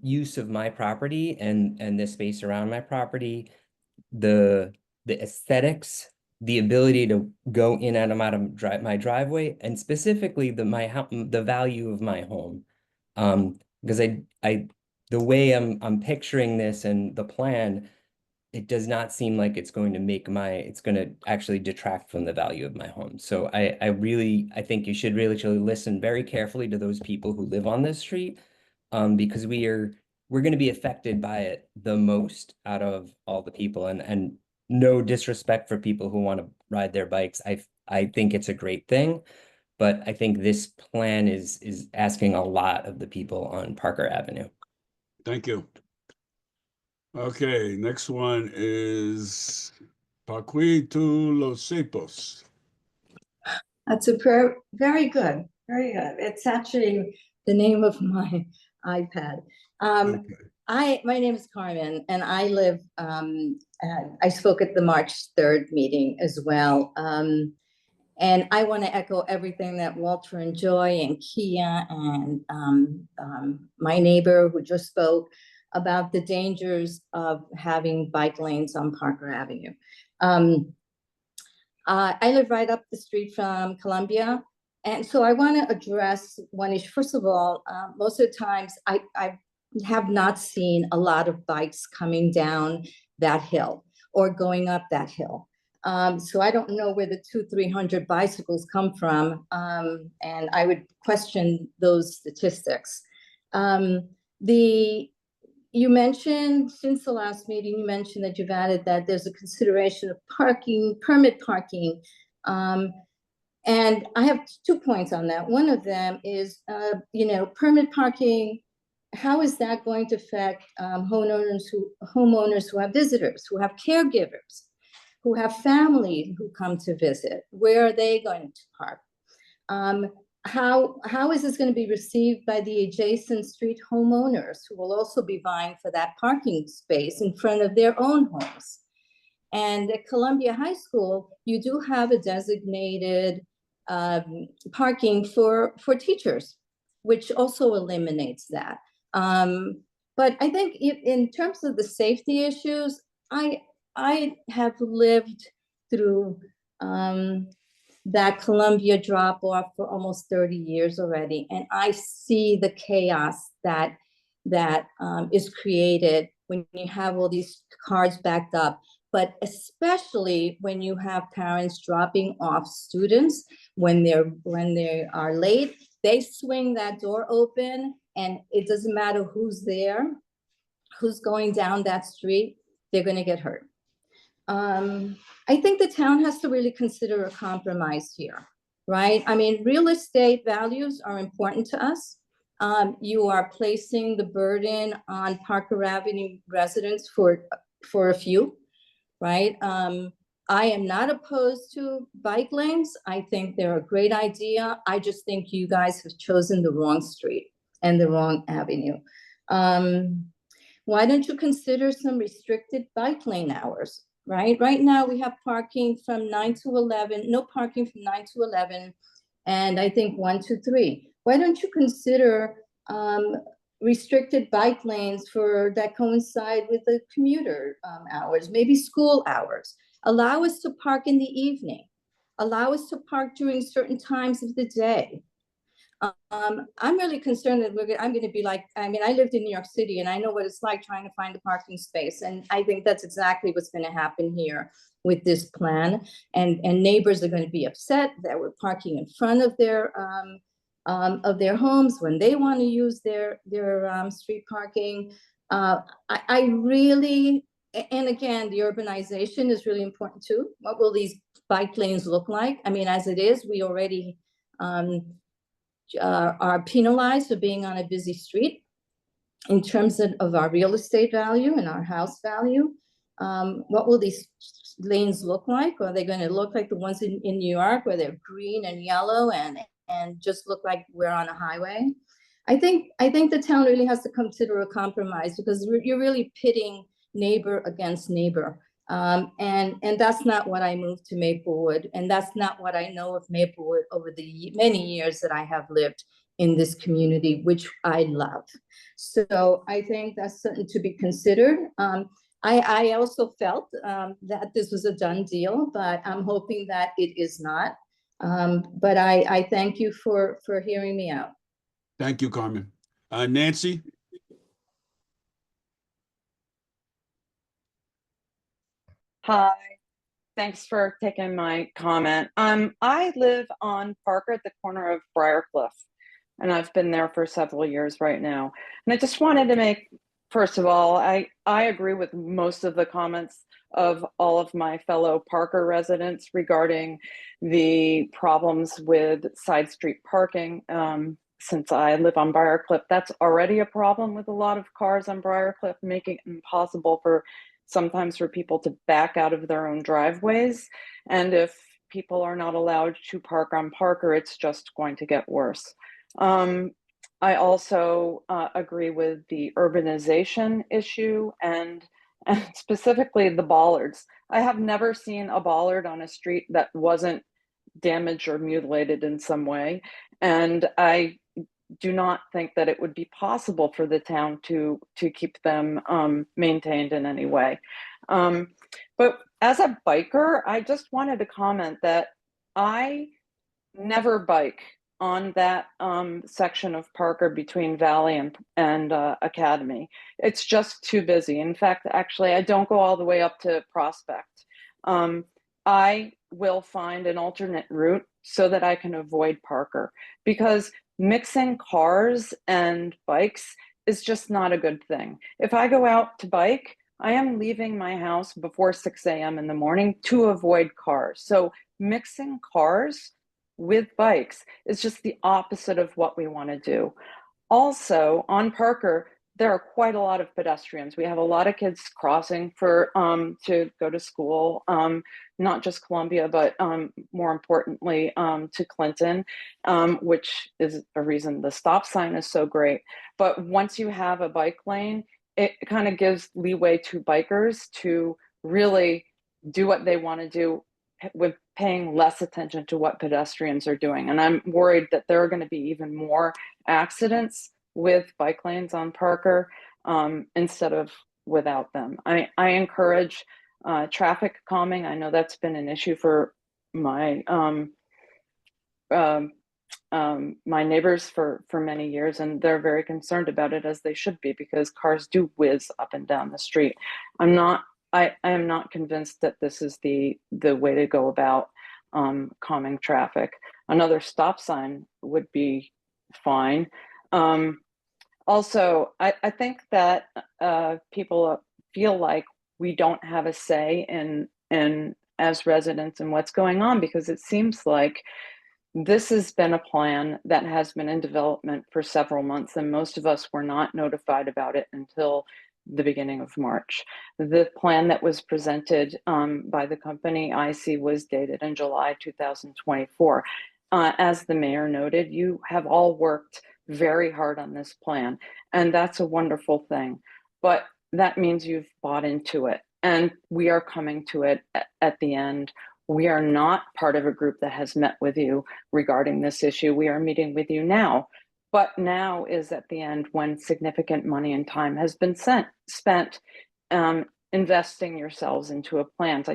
use of my property and the space around my property, the aesthetics, the ability to go in and out of my driveway, and specifically the value of my home. Because the way I'm picturing this and the plan, it does not seem like it's going to it's going to actually detract from the value of my home. So I think you should really listen very carefully to those people who live on this street, because we're going to be affected by it the most out of all the people, and no disrespect for people who want to ride their bikes. I think it's a great thing, but I think this plan is asking a lot of the people on Parker Avenue. Thank you. Okay, next one is Paquito Los Cepos. That's very good, very good. It's actually the name of my iPad. My name is Carmen, and I live. I spoke at the March 3rd meeting as well, and I want to echo everything that Walter and Joy and Kia and my neighbor who just spoke about the dangers of having bike lanes on Parker Avenue. I live right up the street from Columbia, and so I want to address one issue. First of all, most of the times I have not seen a lot of bikes coming down that hill or going up that hill. So I don't know where the 200-300 bicycles come from, and I would question those statistics. You mentioned, since the last meeting, you mentioned that you've added that there's a consideration of permit parking. And I have 2 points on that. One of them is, permit parking, how is that going to affect homeowners who have visitors, who have caregivers, who have family who come to visit? Where are they going to park? How is this going to be received by the adjacent street homeowners who will also be vying for that parking space in front of their own homes? And at Columbia High School, you do have a designated parking for teachers, which also eliminates that. But I think in terms of the safety issues, I have lived through that Columbia drop off for almost 30 years already. And I see the chaos that is created when you have all these cars backed up, but especially when you have parents dropping off students when they are late. They swing that door open, and it doesn't matter who's there, who's going down that street, they're going to get hurt. I think the town has to really consider a compromise here, right? I mean, real estate values are important to us. You are placing the burden on Parker Avenue residents for a few, right? I am not opposed to bike lanes. I think they're a great idea. I just think you guys have chosen the wrong street and the wrong avenue. Why don't you consider some restricted bike lane hours? Right now we have parking from 9 to 11, no parking from 9 to 11, and I think 1 to 3. Why don't you consider restricted bike lanes that coincide with the commuter hours, maybe school hours? Allow us to park in the evening. Allow us to park during certain times of the day. I'm really concerned that I'm going to be like, I mean, I lived in New York City and I know what it's like trying to find a parking space. And I think that's exactly what's going to happen here with this plan. And neighbors are going to be upset that we're parking in front of their homes when they want to use their street parking. I really, and again, the urbanization is really important too. What will these bike lanes look like? I mean, as it is, we already are penalized for being on a busy street in terms of our real estate value and our house value. What will these lanes look like? Are they going to look like the ones in New York where they're green and yellow and just look like we're on a highway? I think the town really has to consider a compromise, because you're really pitting neighbor against neighbor. And that's not what I moved to Maplewood, and that's not what I know of Maplewood over the many years that I have lived in this community, which I love. So I think that's something to be considered. I also felt that this was a done deal, but I'm hoping that it is not. But I thank you for hearing me out. Thank you, Carmen. Nancy? Hi, thanks for taking my comment. I live on Parker at the corner of Briarcliff, and I've been there for several years right now. And I just wanted to make, first of all, I agree with most of the comments of all of my fellow Parker residents regarding the problems with side street parking. Since I live on Briarcliff, that's already a problem with a lot of cars on Briarcliff, making it impossible sometimes for people to back out of their own driveways. And if people are not allowed to park on Parker, it's just going to get worse. I also agree with the urbanization issue and specifically the bollards. I have never seen a bollard on a street that wasn't damaged or mutilated in some way. And I do not think that it would be possible for the town to keep them maintained in any way. But as a biker, I just wanted to comment that I never bike on that section of Parker between Valley and Academy. It's just too busy. In fact, actually, I don't go all the way up to Prospect. I will find an alternate route so that I can avoid Parker, because mixing cars and bikes is just not a good thing. If I go out to bike, I am leaving my house before 6 a.m. in the morning to avoid cars. So mixing cars with bikes is just the opposite of what we want to do. Also, on Parker, there are quite a lot of pedestrians. We have a lot of kids crossing to go to school, not just Columbia, but more importantly to Clinton, which is a reason the stop sign is so great. But once you have a bike lane, it kind of gives leeway to bikers to really do what they want to do with paying less attention to what pedestrians are doing. And I'm worried that there are going to be even more accidents with bike lanes on Parker instead of without them. I encourage traffic calming. I know that's been an issue for my my neighbors for many years, and they're very concerned about it, as they should be, because cars do whiz up and down the street. I am not convinced that this is the way to go about calming traffic. Another stop sign would be fine. Also, I think that people feel like we don't have a say in as residents in what's going on, because it seems like this has been a plan that has been in development for several months, and most of us were not notified about it until the beginning of March. The plan that was presented by the company IC was dated in July 2024. As the mayor noted, you have all worked very hard on this plan, and that's a wonderful thing. But that means you've bought into it, and we are coming to it at the end. We are not part of a group that has met with you regarding this issue. We are meeting with you now. But now is at the end when significant money and time has been spent investing yourselves into a plan.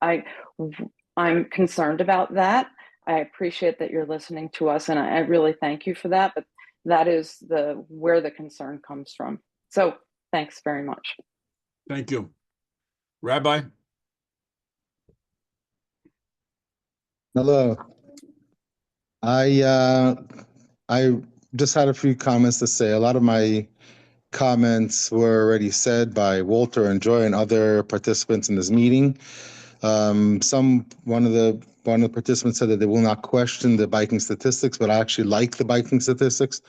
I'm concerned about that. I appreciate that you're listening to us, and I really thank you for that. But that is where the concern comes from. So thanks very much. Thank you. Rabbi? Hello. I just had a few comments to say. A lot of my comments were already said by Walter and Joy and other participants in this meeting. One of the participants said that they will not question the biking statistics, but I actually like the biking statistics.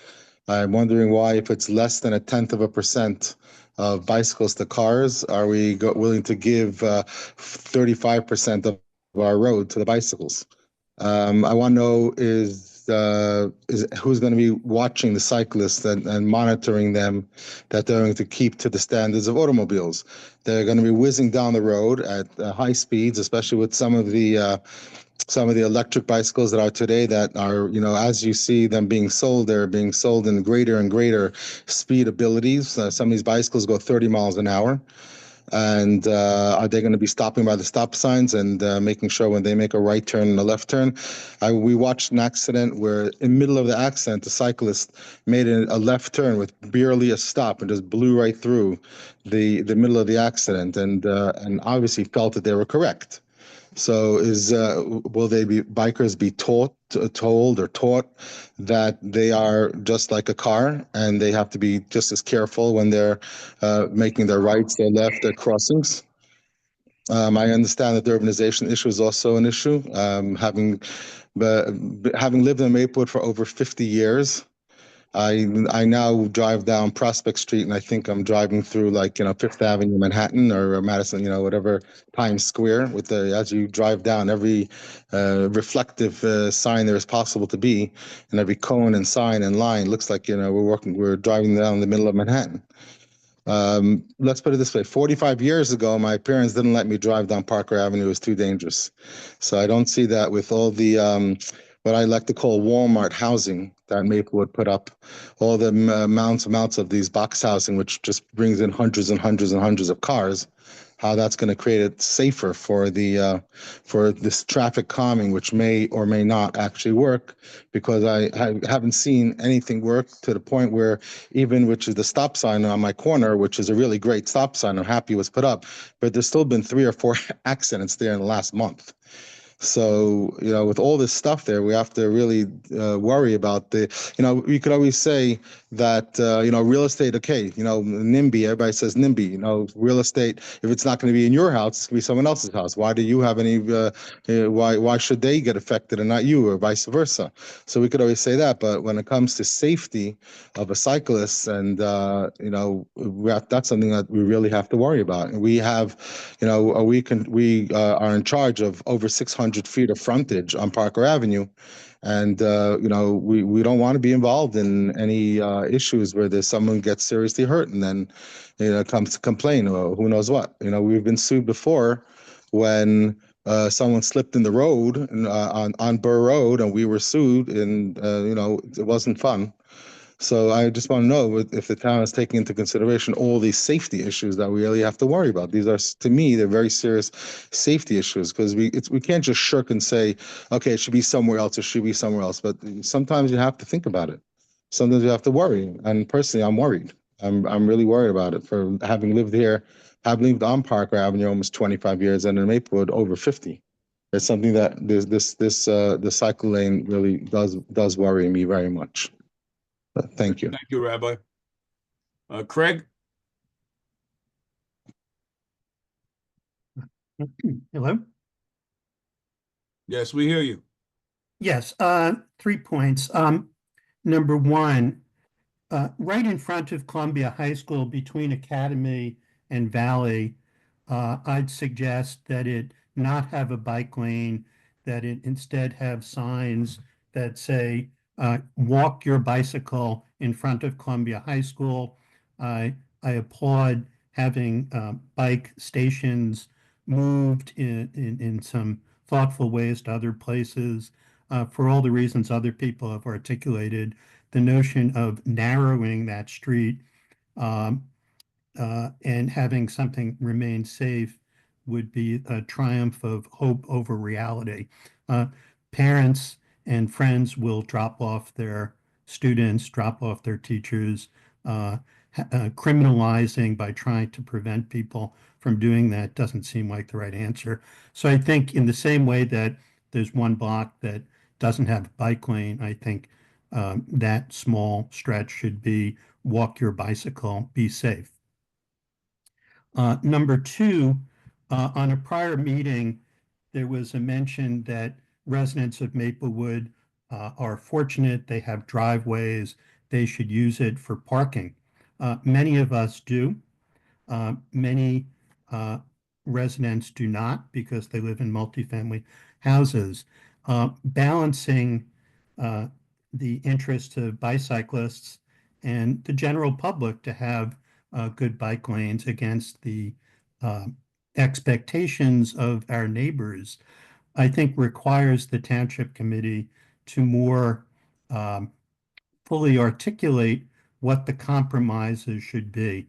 I'm wondering why, if it's less than 0.1%, of bicycles to cars, are we willing to give 35% of our road to the bicycles? I want to know is who's going to be watching the cyclists and monitoring them, that they're going to keep to the standards of automobiles. They're going to be whizzing down the road at high speeds, especially with some of the electric bicycles that are today that are, as you see them being sold, they're being sold in greater and greater speed abilities. Some of these bicycles go 30 miles an hour. And are they going to be stopping by the stop signs and making sure when they make a right turn and a left turn? We watched an accident where in the middle of the accident, the cyclist made a left turn with barely a stop and just blew right through the middle of the accident, and obviously felt that they were correct. So will bikers be told or taught that they are just like a car and they have to be just as careful when they're making their rights, their left, their crossings? I understand that the urbanization issue is also an issue. Having lived in Maplewood for over 50 years, I now drive down Prospect Street, and I think I'm driving through Fifth Avenue, Manhattan, or Madison, whatever, Times Square. As you drive down, every reflective sign there is possible to be, and every cone and sign and line looks like we're driving down the middle of Manhattan. Let's put it this way: 45 years ago, my parents didn't let me drive down Parker Avenue. It was too dangerous. So I don't see that with all the what I like to call Walmart housing that Maplewood put up, all the amounts of these box housing, which just brings in hundreds and hundreds and hundreds of cars. How that's going to create it safer for this traffic calming, which may or may not actually work, because I haven't seen anything work to the point where even, which is the stop sign on my corner, which is a really great stop sign, I'm happy was put up, but there's still been 3 or 4 accidents there in the last month. So, with all this stuff there, we have to really worry about we could always say that, real estate, okay, NIMBY, everybody says NIMBY, real estate, if it's not going to be in your house, it's going to be someone else's house. Why do you have any, why should they get affected and not you, or vice versa? So we could always say that, but when it comes to safety of a cyclist, and, that's something that we really have to worry about. And we have, we are in charge of over 600 feet of frontage on Parker Avenue. And, we don't want to be involved in any issues where there's someone gets seriously hurt and then, comes to complain, or who knows what. We've been sued before when someone slipped in the road on Burr Road, and we were sued, and, it wasn't fun. So I just want to know if the town is taking into consideration all these safety issues that we really have to worry about. These are, to me, they're very serious safety issues, because we can't just shirk and say, okay, it should be somewhere else, it should be somewhere else. But sometimes you have to think about it. Sometimes you have to worry. And personally, I'm worried. I'm really worried about it, for having lived here, having lived on Parker Avenue almost 25 years, and in Maplewood over 50. It's something that the cycle lane really does worry me very much. Thank you. Thank you, Rabbi. Craig? Hello? Yes, we hear you. Yes, 3 points. Number one, right in front of Columbia High School, between Academy and Valley, I'd suggest that it not have a bike lane, that it instead have signs that say, walk your bicycle in front of Columbia High School. I applaud having bike stations moved in some thoughtful ways to other places, for all the reasons other people have articulated. The notion of narrowing that street and having something remain safe would be a triumph of hope over reality. Parents and friends will drop off their students, drop off their teachers. Criminalizing by trying to prevent people from doing that doesn't seem like the right answer. So I think in the same way that there's one block that doesn't have a bike lane, I think that small stretch should be walk your bicycle, be safe. Number two, on a prior meeting, there was a mention that residents of Maplewood are fortunate, they have driveways, they should use it for parking. Many of us do. Many residents do not because they live in multifamily houses. Balancing the interest of bicyclists and the general public to have good bike lanes against the expectations of our neighbors, I think requires the township committee to more fully articulate what the compromises should be,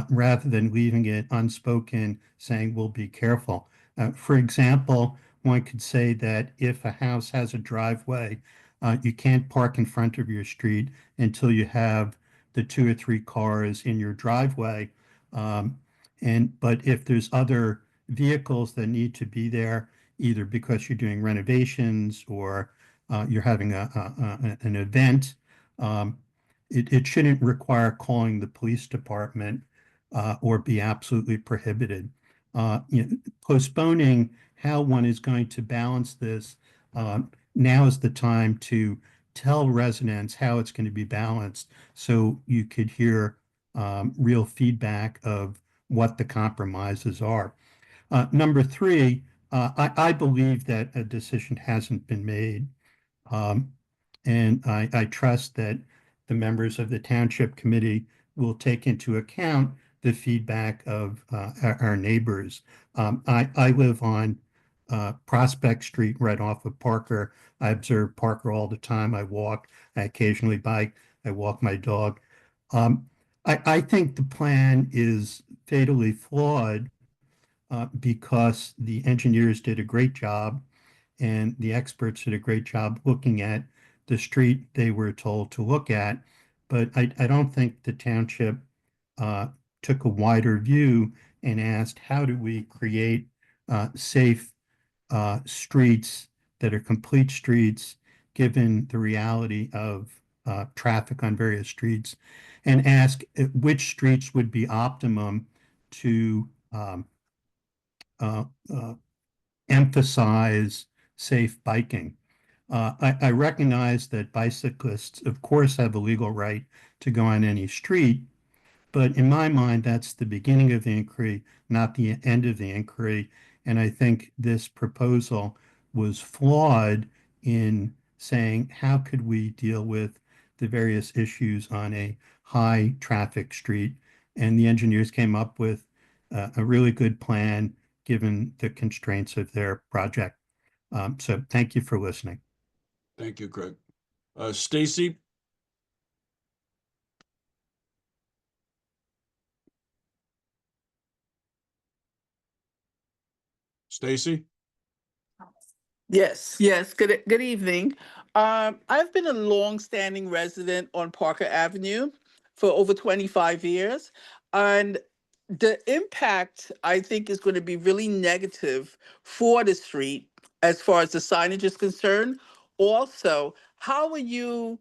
rather than leaving it unspoken, saying, we'll be careful. For example, one could say that if a house has a driveway, you can't park in front of your street until you have the 2 or 3 cars in your driveway. But if there's other vehicles that need to be there, either because you're doing renovations or you're having an event, it shouldn't require calling the police department or be absolutely prohibited. Postponing how one is going to balance this, now is the time to tell residents how it's going to be balanced so you could hear real feedback of what the compromises are. Number 3, I believe that a decision hasn't been made. And I trust that the members of the township committee will take into account the feedback of our neighbors. I live on Prospect Street right off of Parker. I observe Parker all the time. I walk, I occasionally bike, I walk my dog. I think the plan is fatally flawed because the engineers did a great job and the experts did a great job looking at the street they were told to look at. But I don't think the township took a wider view and asked, how do we create safe streets that are complete streets, given the reality of traffic on various streets, and ask which streets would be optimum to emphasize safe biking. I recognize that bicyclists, of course, have a legal right to go on any street, but in my mind, that's the beginning of the inquiry, not the end of the inquiry. And I think this proposal was flawed in saying, how could we deal with the various issues on a high traffic street? And the engineers came up with a really good plan given the constraints of their project. So thank you for listening. Thank you, Craig. Stacy? Stacy? Yes. Good evening. I've been a long-standing resident on Parker Avenue for over 25 years, and the impact, I think, is going to be really negative for the street as far as the signage is concerned. Also, how are you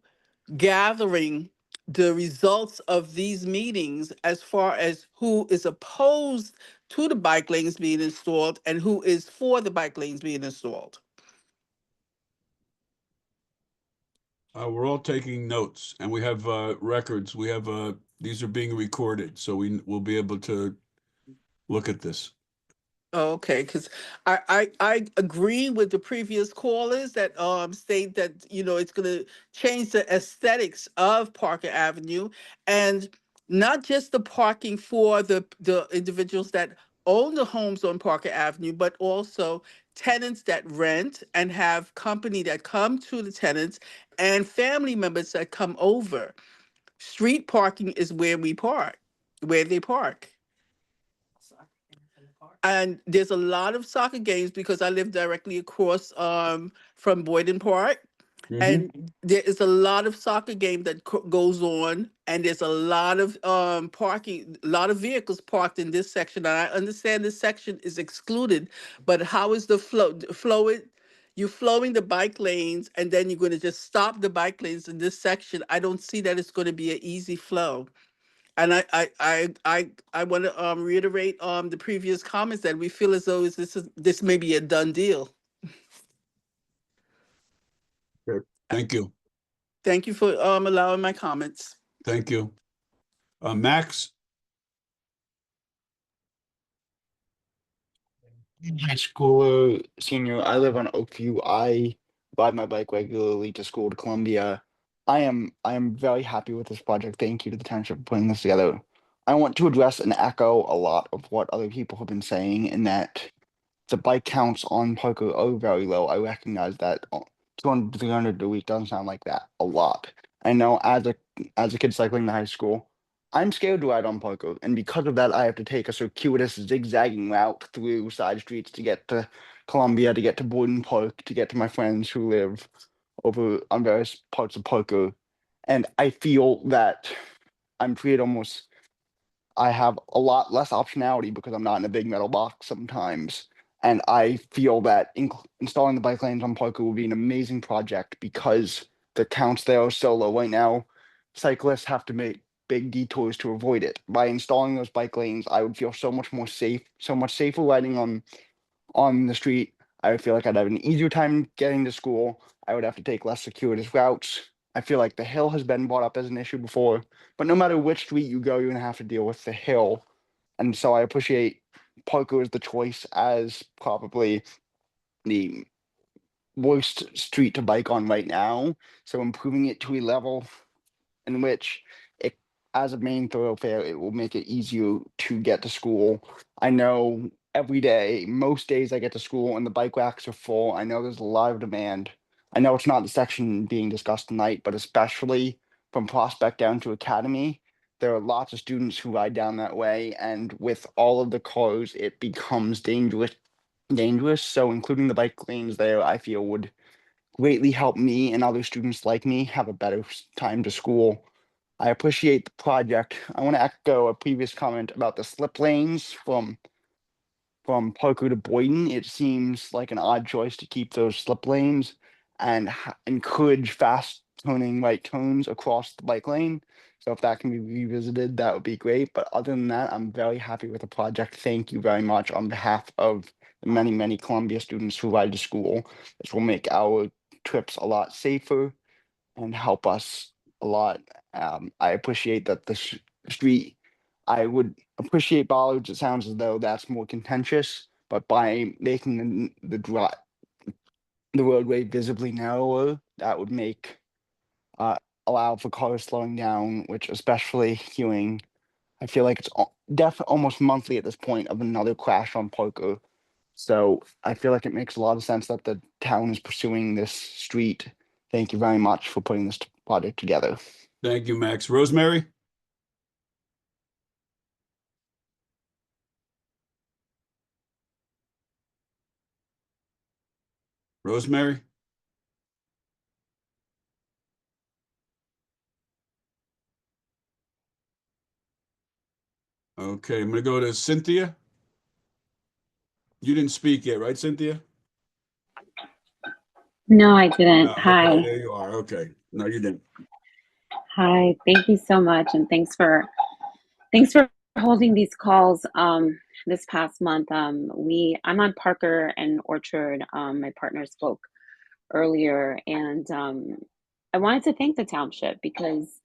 gathering the results of these meetings as far as who is opposed to the bike lanes being installed and who is for the bike lanes being installed? We're all taking notes and we have records. We have these are being recorded, so we'll be able to look at this. Okay, because I agree with the previous callers that state that it's going to change the aesthetics of Parker Avenue, and not just the parking for the individuals that own the homes on Parker Avenue, but also tenants that rent and have company that come to the tenants and family members that come over. Street parking is where they park. And there's a lot of soccer games because I live directly across from Boyden Park. And there is a lot of soccer game that goes on, and there's a lot of parking, a lot of vehicles parked in this section. And I understand this section is excluded, but how is the you're flowing the bike lanes, and then you're going to just stop the bike lanes in this section. I don't see that it's going to be an easy flow. And I want to reiterate the previous comments that we feel as though this may be a done deal. Okay. Thank you. Thank you for allowing my comments. Thank you. Max? high schooler, senior. I live on Oakview. I ride my bike regularly to school to Columbia. I am very happy with this project. Thank you to the township for putting this together. I want to address and echo a lot of what other people have been saying in that the bike counts on Parker are very low. I recognize that 200 to 300 a week doesn't sound like that a lot. I know as a kid cycling to high school, I'm scared to ride on Parker, and because of that, I have to take a circuitous zigzagging route through side streets to get to Columbia, to get to Boyden Park, to get to my friends who live over on various parts of Parker. And I feel that I'm treated almost I have a lot less optionality because I'm not in a big metal box sometimes. And I feel that installing the bike lanes on Parker will be an amazing project because the counts there are so low right now. Cyclists have to make big detours to avoid it. By installing those bike lanes, I would feel so much more safe, so much safer riding on the street. I would feel like I'd have an easier time getting to school. I would have to take less circuitous routes. I feel like the hill has been brought up as an issue before, but no matter which street you go, you're gonna have to deal with the hill. And so I appreciate Parker as the choice as probably the worst street to bike on right now. So improving it to a level in which it, as a main thoroughfare, it will make it easier to get to school. I know every day, most days I get to school and the bike racks are full. I know there's a lot of demand. I know it's not the section being discussed tonight, but especially from Prospect down to Academy, there are lots of students who ride down that way, and with all of the cars, it becomes dangerous. So including the bike lanes there, I feel would greatly help me and other students like me have a better time to school. I appreciate the project. I want to echo a previous comment about the slip lanes from Parker to Boyden. It seems like an odd choice to keep those slip lanes and encourage fast turning right turns across the bike lane. So if that can be revisited, that would be great. But other than that, I'm very happy with the project. Thank you very much on behalf of the many, many Columbia students who ride to school. This will make our trips a lot safer and help us a lot. I appreciate that the street, I would appreciate bollards. It sounds as though that's more contentious, but by making the roadway visibly narrower, that would make allow for cars slowing down, which especially hearing, I feel like it's almost monthly at this point of another crash on Parker. So I feel like it makes a lot of sense that the town is pursuing this street. Thank you very much for putting this project together. Thank you, Max. Rosemary? Rosemary? Okay, I'm gonna go to Cynthia. You didn't speak yet, right, Cynthia? No, I didn't. Oh, okay, Hi. there you are. Okay. No, you didn't. Hi. Thank you so much, and thanks for holding these calls this past month. I'm on Parker and Orchard. My partner spoke earlier, and I wanted to thank the township because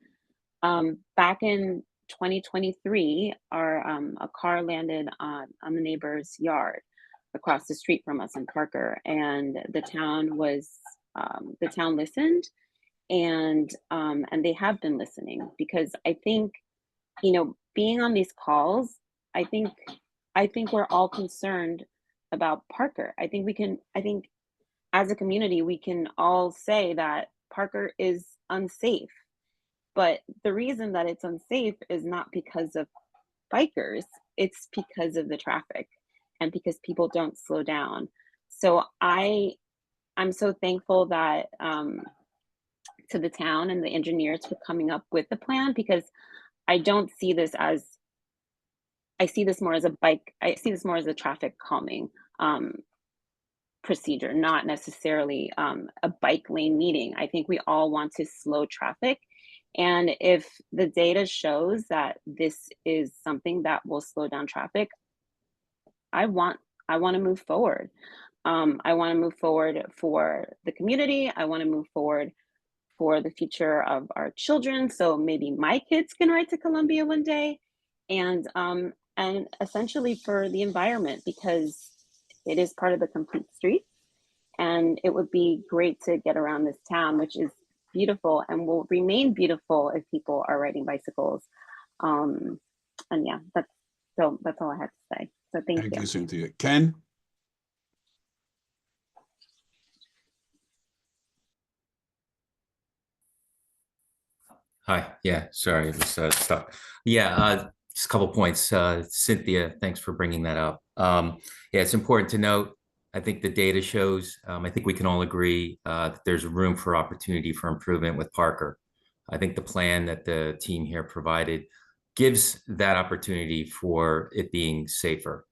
back in 2023, a car landed on the neighbor's yard across the street from us in Parker, and the town listened, and they have been listening because I think, being on these calls, I think we're all concerned about Parker. I think as a community we can all say that Parker is unsafe, but the reason that it's unsafe is not because of bikers, it's because of the traffic and because people don't slow down. So I'm so thankful that to the town and the engineers for coming up with the plan, because I don't see this as I see this more as a traffic calming procedure, not necessarily a bike lane meeting. I think we all want to slow traffic. And if the data shows that this is something that will slow down traffic, I want to move forward. I want to move forward for the community. I want to move forward for the future of our children. So maybe my kids can ride to Columbia one day, and essentially for the environment, because It is part of the complete street. And it would be great to get around this town, which is beautiful and will remain beautiful if people are riding bicycles. And yeah, that's all I had to say. So thank you. Thank you, Cynthia. Ken? Hi. Yeah, sorry, it was stuck. Yeah, just a couple points. Cynthia, thanks for bringing that up. Yeah, it's important to note, I think the data shows, I think we can all agree that there's room for opportunity for improvement with Parker. I think the plan that the team here provided gives that opportunity for it being safer.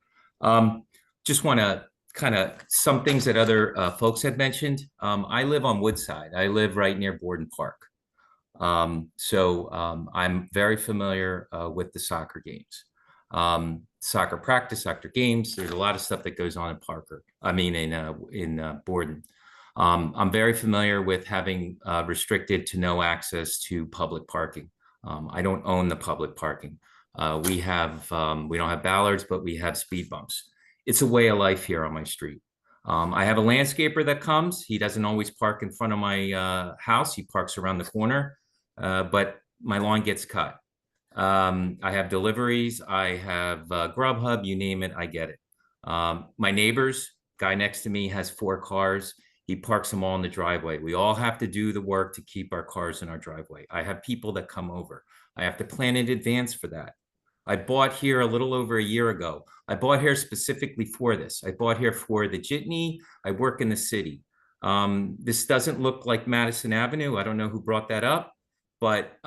Just want to kind of some things that other folks had mentioned. I live on Woodside. I live right near Borden Park. I'm very familiar with the soccer games, soccer practice, soccer games. There's a lot of stuff that goes on in Parker. I mean, in Borden. I'm very familiar with having restricted to no access to public parking. I don't own the public parking. We don't have ballards, but we have speed bumps. It's a way of life here on my street. I have a landscaper that comes. He doesn't always park in front of my house. He parks around the corner. But my lawn gets cut. I have deliveries. I have Grubhub, you name it, I get it. My neighbors, guy next to me has 4 cars. He parks them all in the driveway. We all have to do the work to keep our cars in our driveway. I have people that come over. I have to plan in advance for that. I bought here a little over a year ago. I bought here specifically for this. I bought here for the jitney. I work in the city. This doesn't look like Madison Avenue. I don't know who brought that up. But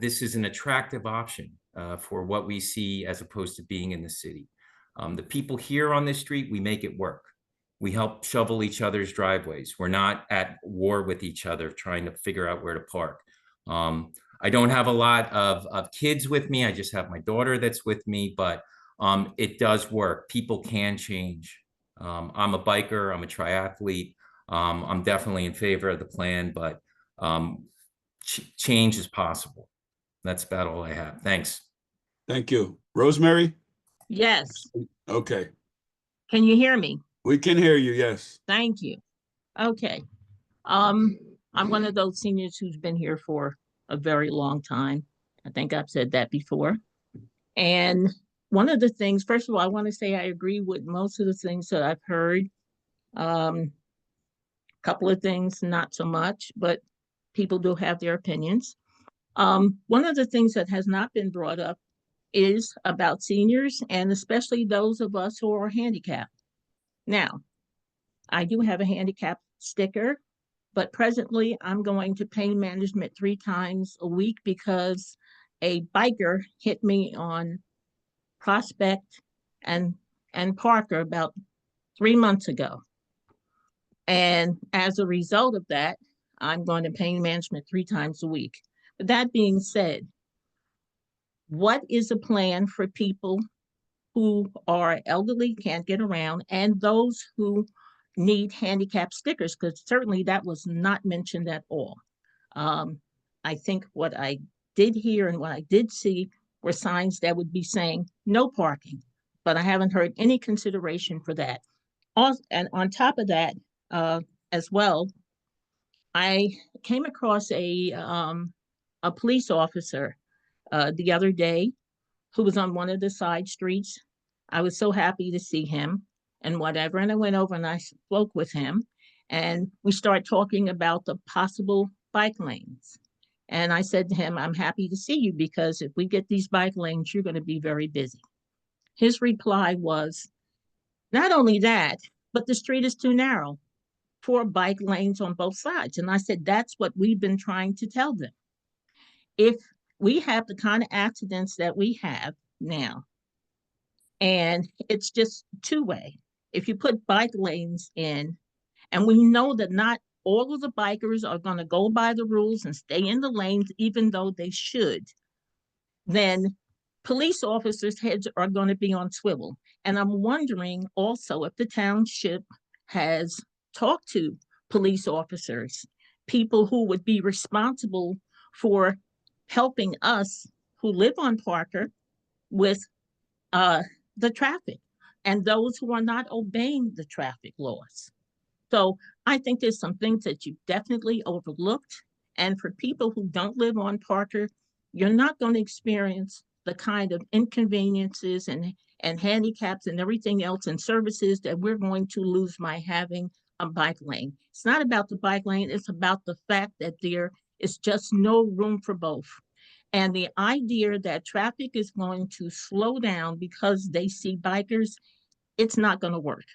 this is an attractive option for what we see as opposed to being in the city. The people here on this street, we make it work. We help shovel each other's driveways. We're not at war with each other trying to figure out where to park. I don't have a lot of kids with me. I just have my daughter that's with me, but it does work. People can change. I'm a biker. I'm a triathlete. I'm definitely in favor of the plan, but change is possible. That's about all I have. Thanks. Thank you. Rosemary? Yes. Okay. Can you hear me? We can hear you, yes. Thank you. Okay. I'm one of those seniors who's been here for a very long time. I think I've said that before. And one of the things, first of all, I want to say I agree with most of the things that I've heard. Couple of things, not so much, but people do have their opinions. One of the things that has not been brought up is about seniors and especially those of us who are handicapped. Now, I do have a handicap sticker, but presently I'm going to pain management 3 times a week because a biker hit me on Prospect and Parker about 3 months ago. And as a result of that, I'm going to pain management 3 times a week. But that being said, what is a plan for people who are elderly, can't get around, and those who need handicap stickers? Because certainly that was not mentioned at all. I think what I did hear and what I did see were signs that would be saying no parking, but I haven't heard any consideration for that. Also, and on top of that, as well, I came across a police officer the other day who was on one of the side streets. I was so happy to see him and whatever. And I went over and I spoke with him and we started talking about the possible bike lanes. And I said to him, I'm happy to see you because if we get these bike lanes, you're going to be very busy. His reply was, not only that, but the street is too narrow for bike lanes on both sides. And I said, that's what we've been trying to tell them. If we have the kind of accidents that we have now, and it's just 2-way, if you put bike lanes in, and we know that not all of the bikers are going to go by the rules and stay in the lanes, even though they should, then police officers' heads are going to be on swivel. And I'm wondering also if the township has talked to police officers, people who would be responsible for helping us who live on Parker with the traffic. and those who are not obeying the traffic laws. So I think there's some things that you definitely overlooked. And for people who don't live on Parker, you're not going to experience the kind of inconveniences and handicaps and everything else and services that we're going to lose by having a bike lane. It's not about the bike lane, it's about the fact that there is just no room for both. And the idea that traffic is going to slow down because they see bikers, it's not going to work.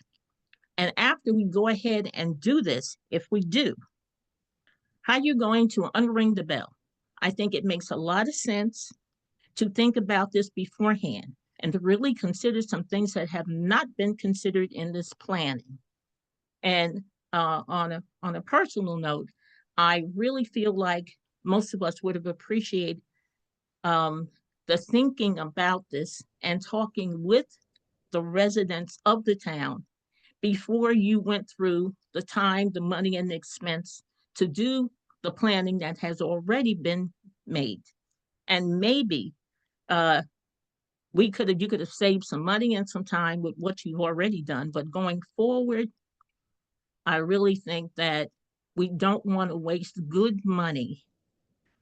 And after we go ahead and do this, if we do, how you're going to unring the bell? I think it makes a lot of sense to think about this beforehand and to really consider some things that have not been considered in this planning. And on a personal note, I really feel like most of us would have appreciated the thinking about this and talking with the residents of the town before you went through the time, the money, and the expense to do the planning that has already been made. And maybe you could have saved some money and some time with what you've already done. But going forward, I really think that we don't want to waste good money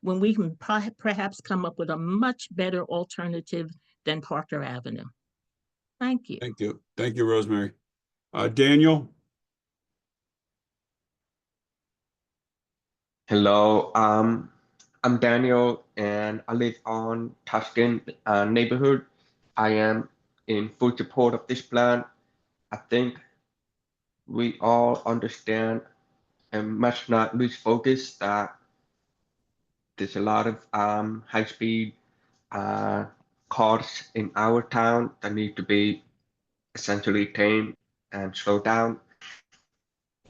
when we can perhaps come up with a much better alternative than Parker Avenue. Thank you. Thank you. Thank you, Rosemary. Daniel? Hello, I'm Daniel and I live on Tuscan neighborhood. I am in full support of this plan. I think we all understand and must not lose focus that there's a lot of high-speed cars in our town that need to be essentially tamed and slowed down.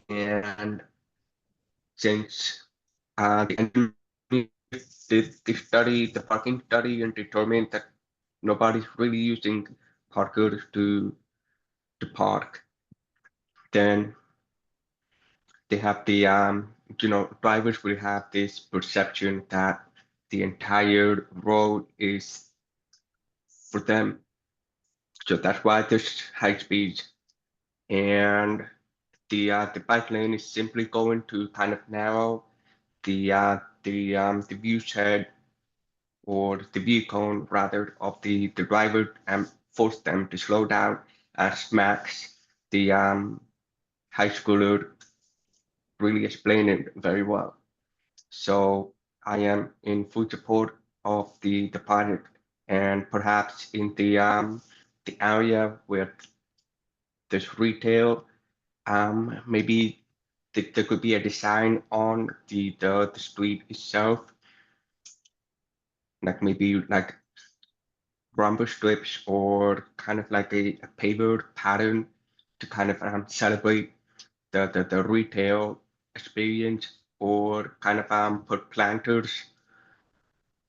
And since the engineer did the parking study and determined that nobody's really using Parker to park, then they have the drivers will have this perception that the entire road is for them. So that's why there's high speeds, and the bike lane is simply going to kind of narrow the view shed or the view cone rather of the driver and force them to slow down, as Max, the high schooler, really explained it very well. So I am in full support of the project, and perhaps in the area where there's retail, maybe there could be a design on the street itself, like maybe like rumble strips or kind of like a paver pattern to kind of celebrate the retail experience, or kind of put planters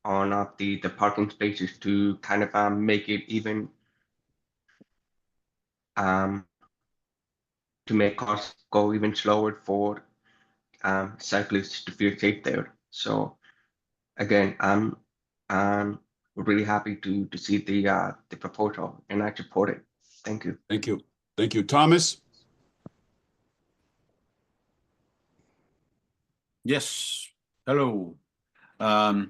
on the parking spaces to kind of make it even to make cars go even slower for cyclists to feel safe there. So again, I'm really happy to see the proposal, and I support it. Thank you. Thank you. Thank you. Thomas? Yes. Hello. I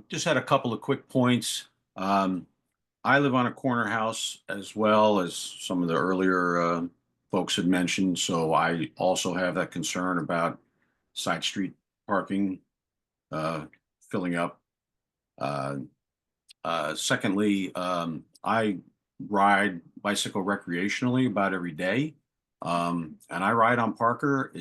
just had a couple of quick points. I live on a corner house as well, as some of the earlier folks had mentioned, so I also have that concern about side street parking filling up. Secondly, I ride bicycle recreationally about every day. And I ride on Parker.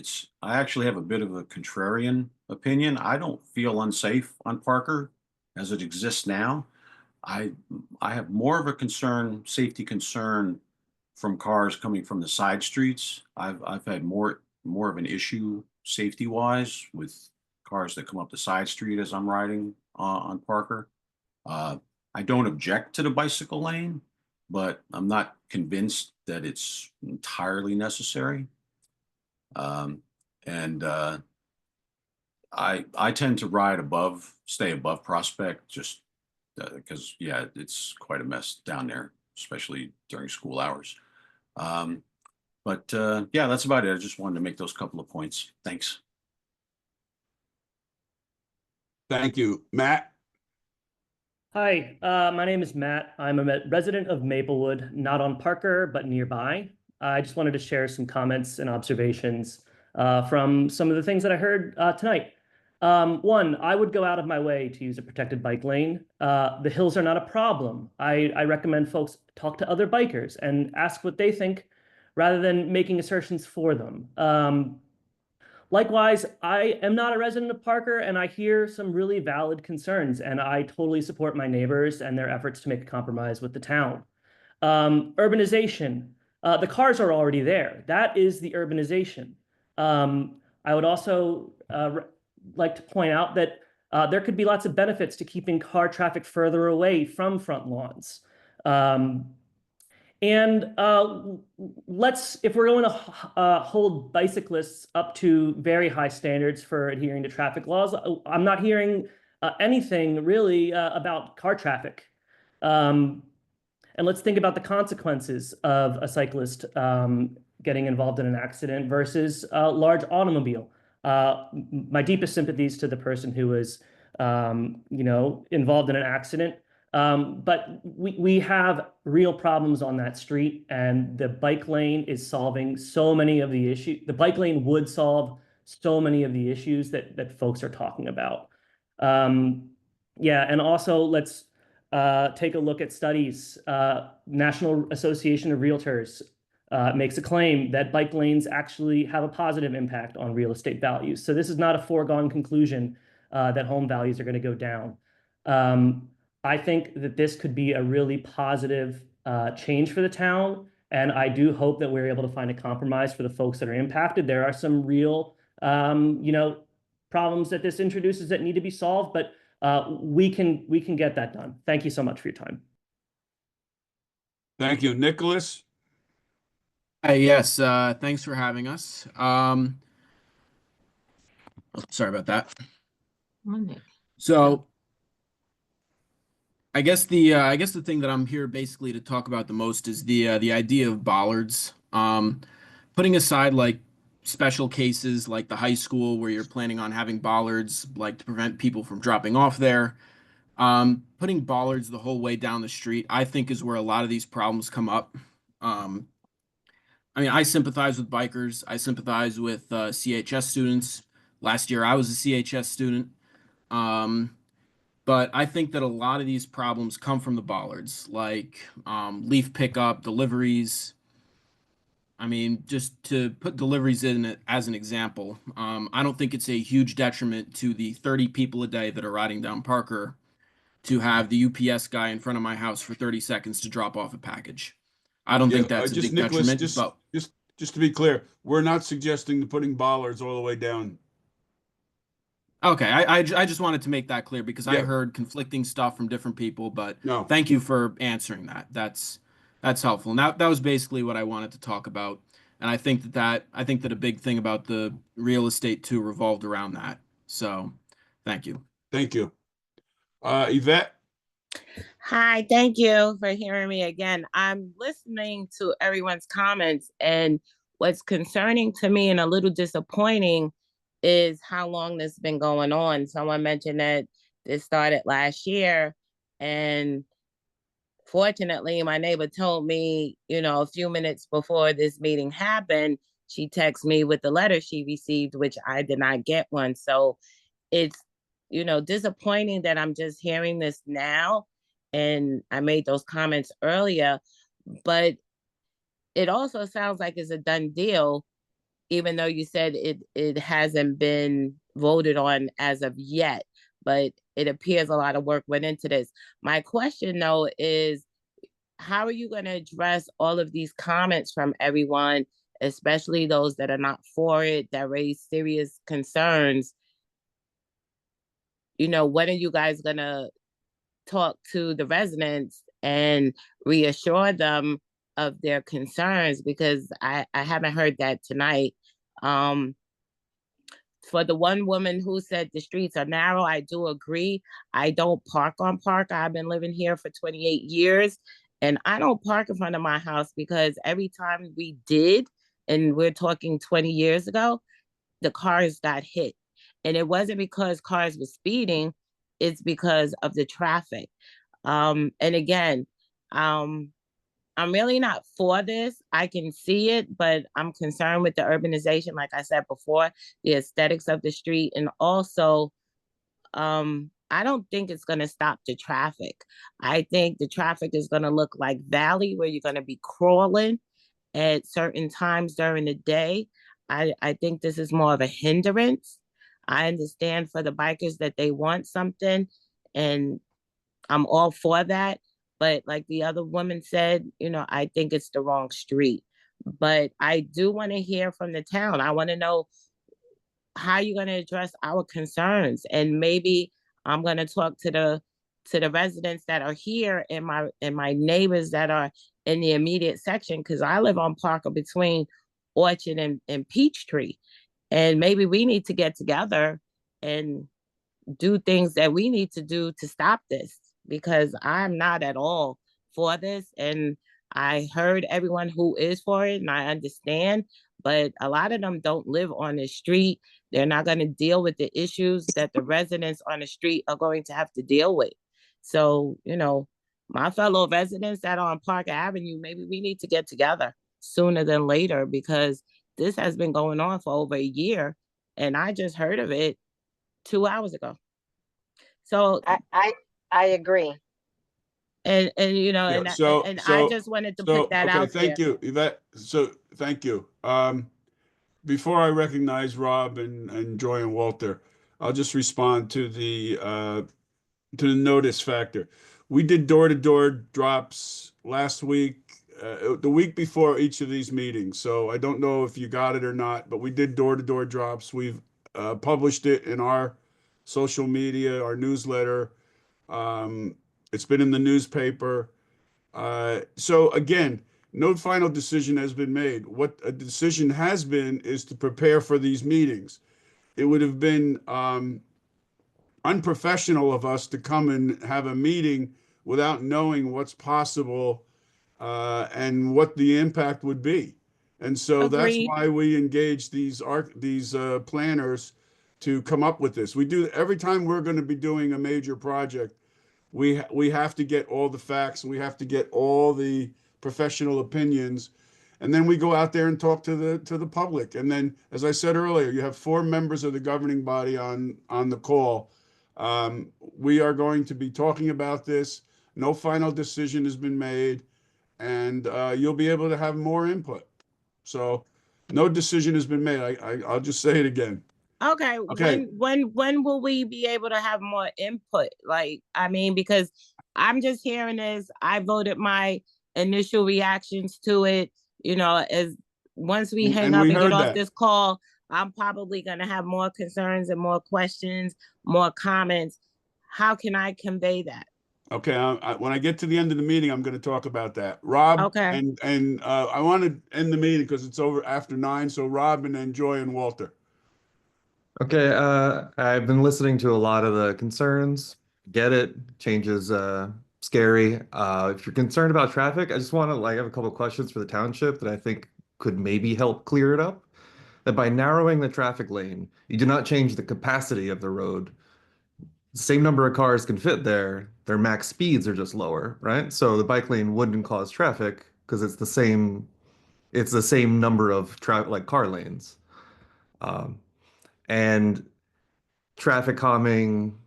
I actually have a bit of a contrarian opinion. I don't feel unsafe on Parker as it exists now. I have more of a safety concern from cars coming from the side streets. I've had more of an issue safety wise with cars that come up the side street as I'm riding on Parker. I don't object to the bicycle lane, but I'm not convinced that it's entirely necessary. And I tend to stay above Prospect, just because, yeah, it's quite a mess down there. especially during school hours. But yeah, that's about it. I just wanted to make those couple of points. Thanks. Thank you. Matt? Hi, my name is Matt. I'm a resident of Maplewood, not on Parker, but nearby. I just wanted to share some comments and observations from some of the things that I heard tonight. One, I would go out of my way to use a protected bike lane. The hills are not a problem. I recommend folks talk to other bikers and ask what they think rather than making assertions for them. Likewise, I am not a resident of Parker, and I hear some really valid concerns, and I totally support my neighbors and their efforts to make a compromise with the town. Urbanization, the cars are already there. That is the urbanization. I would also like to point out that there could be lots of benefits to keeping car traffic further away from front lawns. And if we're going to hold bicyclists up to very high standards for adhering to traffic laws, I'm not hearing anything really about car traffic. And let's think about the consequences of a cyclist getting involved in an accident versus a large automobile. My deepest sympathies to the person who was, involved in an accident. But we have real problems on that street, and the bike lane is solving so many of the issues. The bike lane would solve so many of the issues that folks are talking about. Yeah, and also let's take a look at studies. National Association of Realtors makes a claim that bike lanes actually have a positive impact on real estate values. So this is not a foregone conclusion that home values are going to go down. I think that this could be a really positive change for the town, and I do hope that we're able to find a compromise for the folks that are impacted. There are some real, problems that this introduces that need to be solved, but we can get that done. Thank you so much for your time. Thank you. Nicholas? Yes, thanks for having us. Sorry about that. So I guess the thing that I'm here basically to talk about the most is the idea of bollards. Putting aside like special cases like the high school where you're planning on having bollards like to prevent people from dropping off there. Putting bollards the whole way down the street, I think, is where a lot of these problems come up. I mean, I sympathize with bikers. I sympathize with CHS students. Last year, I was a CHS student. But I think that a lot of these problems come from the bollards, like leaf pickup, deliveries. I mean, just to put deliveries in it as an example, I don't think it's a huge detriment to the 30 people a day that are riding down Parker to have the UPS guy in front of my house for 30 seconds to drop off a package. I don't think that's a big Nicholas, detriment. just to be clear, we're not suggesting putting bollards all the way down. Okay, I just wanted to make that clear because I heard conflicting stuff from different people, but thank you for answering that. That's helpful. And that was basically what I wanted to talk about. And I think that a big thing about the real estate too revolved around that. So thank you. Thank you. Yvette? Hi, thank you for hearing me again. I'm listening to everyone's comments, and what's concerning to me and a little disappointing is how long this has been going on. Someone mentioned that this started last year, and fortunately, my neighbor told me, a few minutes before this meeting happened, she texted me with the letter she received, which I did not get one. So it's, disappointing that I'm just hearing this now. And I made those comments earlier, but it also sounds like it's a done deal, even though you said it hasn't been voted on as of yet, but it appears a lot of work went into this. My question, though, is how are you going to address all of these comments from everyone, especially those that are not for it, that raise serious concerns? When are you guys going to talk to the residents and reassure them of their concerns? Because I haven't heard that tonight. For the one woman who said the streets are narrow, I do agree. I don't park on Park. I've been living here for 28 years, And I don't park in front of my house because every time we did, and we're talking 20 years ago, the cars got hit. And it wasn't because cars were speeding, it's because of the traffic. And again, I'm really not for this. I can see it, but I'm concerned with the urbanization, like I said before, the aesthetics of the street, and also I don't think it's going to stop the traffic. I think the traffic is going to look like Valley, where you're going to be crawling at certain times during the day. I think this is more of a hindrance. I understand for the bikers that they want something, and I'm all for that. But like the other woman said, I think it's the wrong street. But I do want to hear from the town. I want to know how you're going to address our concerns, and maybe I'm going to talk to the residents that are here and my neighbors that are in the immediate section, because I live on Parker between Orchard and Peachtree, and maybe we need to get together and do things that we need to do to stop this, because I'm not at all for this. And I heard everyone who is for it, and I understand, but a lot of them don't live on the street. They're not going to deal with the issues that the residents on the street are going to have to deal with. So, my fellow residents that are on Park Avenue, maybe we need to get together sooner than later, because this has been going on for over a year, and I just heard of it 2 hours ago. So I agree. And Yeah, and I just wanted to put that okay, out thank there. you, Yvette. So thank you. Before I recognize Rob and Joy and Walter, I'll just respond to the notice factor. We did door-to-door drops last week, the week before each of these meetings. So I don't know if you got it or not, but we did door-to-door drops. We've published it in our social media, our newsletter. It's been in the newspaper. So again, no final decision has been made. What a decision has been is to prepare for these meetings. It would have been unprofessional of us to come and have a meeting without knowing what's possible and what the impact would be. And so that's Agreed. why we engage these planners to come up with this. We do every time we're going to be doing a major project. We have to get all the facts. We have to get all the professional opinions, and then we go out there and talk to the public. And then, as I said earlier, you have 4 members of the governing body on the call. We are going to be talking about this. No final decision has been made, and you'll be able to have more input. So, no decision has been made. I'll just say it again. Okay, Okay. when will we be able to have more input? Like, I mean, because I'm just hearing this. I voted my initial reactions to it, as once we hang And up we and get heard off that. this call, I'm probably gonna have more concerns and more questions, more comments. How can I convey that? Okay, when I get to the end of the meeting, I'm going to talk about that. Rob, Okay. and I want to end the meeting because it's over after 9. So Rob and then Joy and Walter. Okay, I've been listening to a lot of the concerns. Get it. Change is scary. If you're concerned about traffic, I just want to have a couple of questions for the township that I think could maybe help clear it up. That by narrowing the traffic lane, you do not change the capacity of the road. The same number of cars can fit there. Their max speeds are just lower, right? So the bike lane wouldn't cause traffic because it's the same number of car lanes. And traffic calming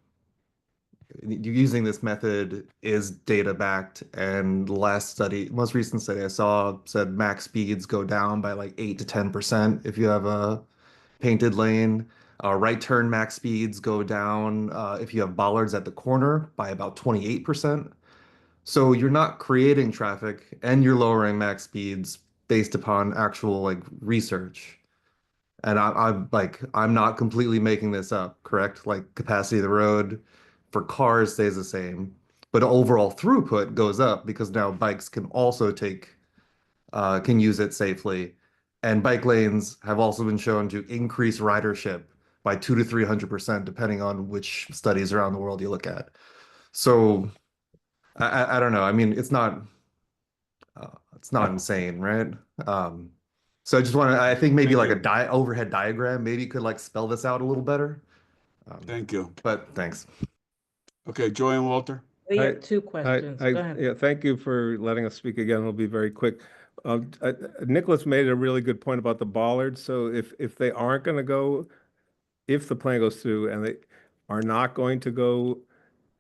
using this method is data backed, and most recent study I saw said max speeds go down by like 8 to 10% if you have a painted lane. Right turn max speeds go down if you have bollards at the corner by about 28%. So you're not creating traffic and you're lowering max speeds based upon actual research. And I'm not completely making this up, correct? Like capacity of the road for cars stays the same, but overall throughput goes up because now bikes can also can use it safely. And bike lanes have also been shown to increase ridership by 200 to 300%, depending on which studies around the world you look at. So I don't know. I mean, it's not It's not insane, right? So I just want to, I think maybe like a overhead diagram maybe could like spell this out a little better. Thank you. But thanks. Okay, Joy and Walter. We have two questions. Go ahead. Yeah, thank you for letting us speak again. It'll be very quick. Nicholas made a really good point about the bollards. So if they aren't going to go, if the plan goes through and they are not going to go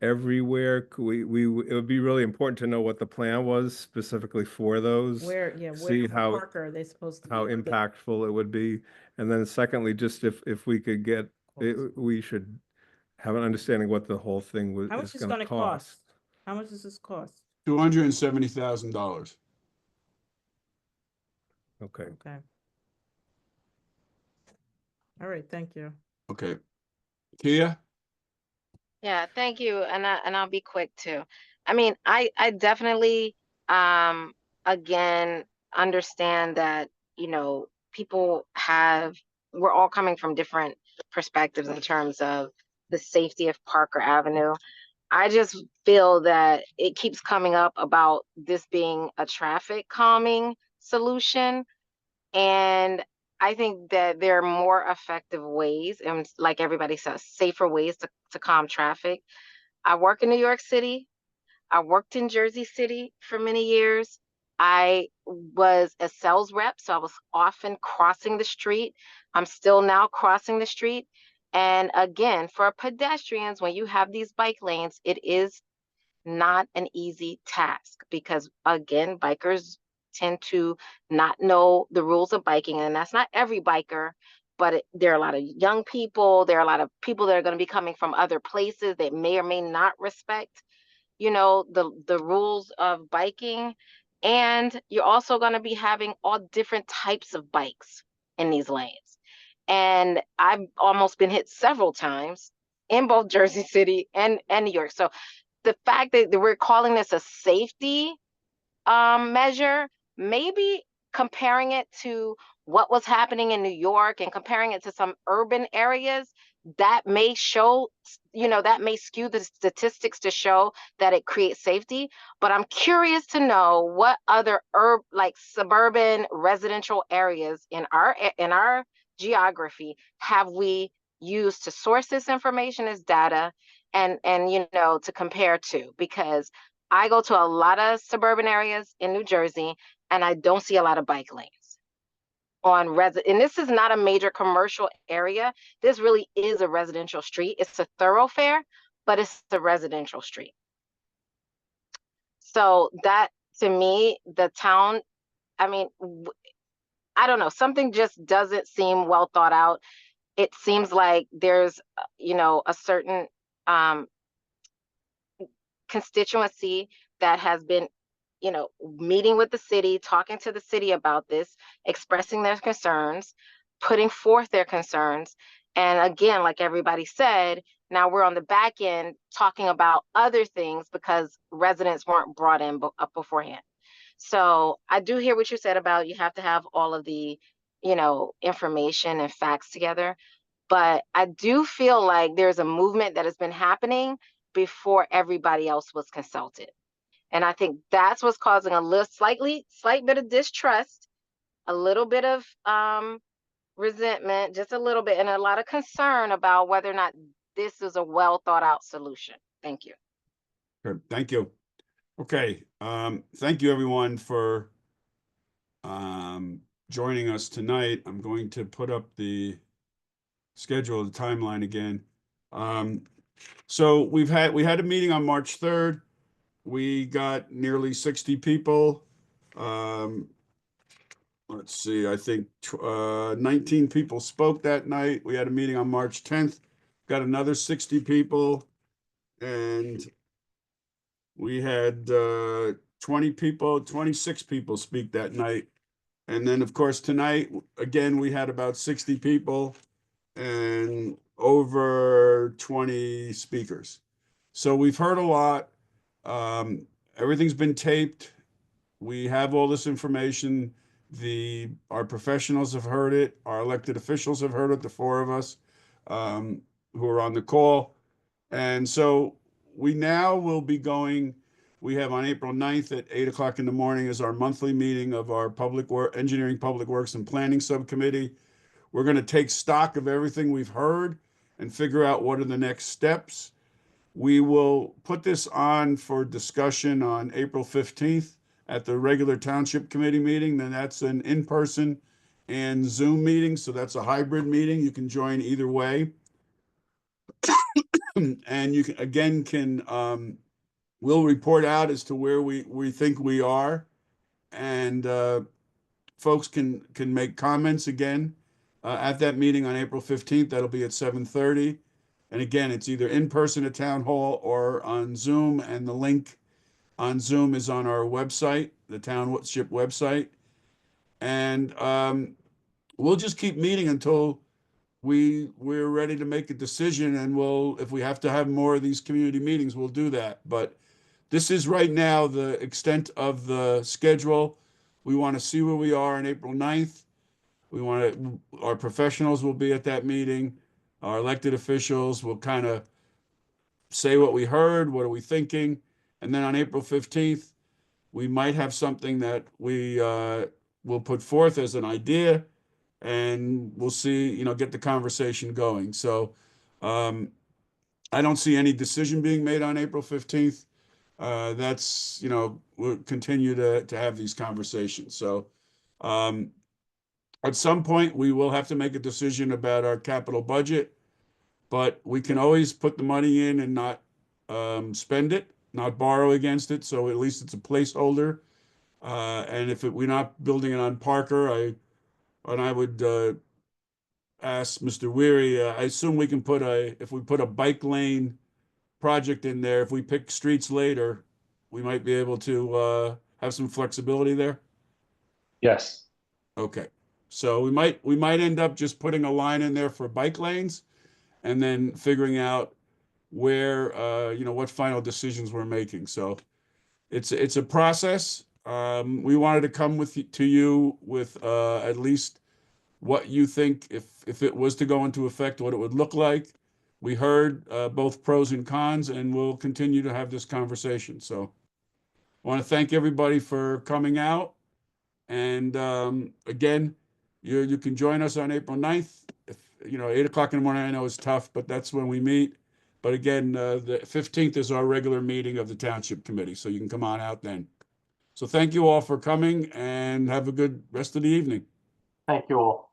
everywhere, could it would be really important to know what the plan was specifically for those. Where See for how Parker are they supposed to how be? impactful it would be. And then secondly, just if we could get it, we should have an understanding what the whole thing How much is is going going to to cost. cost? How much does this cost? $270,000. Okay. Okay. All right, thank you. Okay. Kia? Yeah, thank you. And I'll be quick too. I mean, I definitely again understand that, you know, we're all coming from different perspectives in terms of the safety of Parker Avenue. I just feel that it keeps coming up about this being a traffic calming solution. And I think that there are more effective ways, and like everybody says, safer ways to calm traffic. I work in New York City. I worked in Jersey City for many years. I was a sales rep, so I was often crossing the street. I'm still now crossing the street. And again, for pedestrians, when you have these bike lanes, it is not an easy task because, again, bikers tend to not know the rules of biking. And that's not every biker, but there are a lot of young people. There are a lot of people that are going to be coming from other places that may or may not respect, you know, the rules of biking. And you're also going to be having all different types of bikes in these lanes. And I've almost been hit several times in both Jersey City and New York. So the fact that we're calling this a safety measure, maybe comparing it to what was happening in New York and comparing it to some urban areas, that may show, you know, that may skew the statistics to show that it creates safety. But I'm curious to know what other like suburban residential areas in our geography have we used to source this information as data and you know, to compare to, because I go to a lot of suburban areas in New Jersey and I don't see a lot of bike lanes and this is not a major commercial area. This really is a residential street. It's a thoroughfare, but it's a residential street. So that, to me, the town, I mean, I don't know, something just doesn't seem well thought out. It seems like there's, you know, a certain constituency that has been, you know, meeting with the city, talking to the city about this, expressing their concerns, putting forth their concerns. And again, like everybody said, now we're on the back end talking about other things because residents weren't brought in up beforehand. So I do hear what you said about you have to have all of the, you know, information and facts together. But I do feel like there's a movement that has been happening before everybody else was consulted. And I think that's what's causing a slight bit of distrust, a little bit of resentment, just a little bit, and a lot of concern about whether or not this is a well thought out solution. Thank you. Good. Thank you. Okay. Thank you everyone for joining us tonight. I'm going to put up the schedule, the timeline again. So we had a meeting on March 3rd. We got nearly 60 people. Let's see, I think 19 people spoke that night. We had a meeting on March 10th, got another 60 people, and we had 26 people speak that night. And then, of course, tonight, again, we had about 60 people and over 20 speakers. So we've heard a lot. Everything's been taped. We have all this information. Our professionals have heard it. Our elected officials have heard it, the four of us who are on the call. And so we now will be going we have on April 9th at 8 o'clock in the morning is our monthly meeting of our Engineering, Public Works and Planning Subcommittee. We're going to take stock of everything we've heard and figure out what are the next steps. We will put this on for discussion on April 15th at the regular Township Committee meeting. Then that's an in-person and Zoom meeting. So that's a hybrid meeting. You can join either way. And you we'll report out as to where we think we are. And folks can make comments again at that meeting on April 15th. That'll be at 7:30. And again, it's either in person at Town Hall or on Zoom. And the link on Zoom is on our website, the Township website. And we'll just keep meeting until we're ready to make a decision. And if we have to have more of these community meetings, we'll do that. But this is right now the extent of the schedule. We want to see where we are on April 9th. Our professionals will be at that meeting. Our elected officials will kind of say what we heard, what are we thinking, and then on April 15th, we might have something that we will put forth as an idea, and we'll see, get the conversation going. So I don't see any decision being made on April 15th. We'll continue to have these conversations. So at some point, we will have to make a decision about our capital budget, but we can always put the money in and not spend it, not borrow against it. So at least it's a placeholder. And if we're not building it on Parker, I would ask Mr. Weary, I assume we can if we put a bike lane project in there, if we pick streets later, we might be able to have some flexibility there. Yes. Okay. So we might end up just putting a line in there for bike lanes and then figuring out where, what final decisions we're making. So it's a process. We wanted to come to you with at least what you think, if it was to go into effect, what it would look like. We heard both pros and cons, and we'll continue to have this conversation. So I want to thank everybody for coming out. And again, you can join us on April 9th. 8 o'clock in the morning, I know is tough, but that's when we meet. But again, the 15th is our regular meeting of the Township Committee, so you can come on out then. So thank you all for coming, and have a good rest of the evening. Thank you all.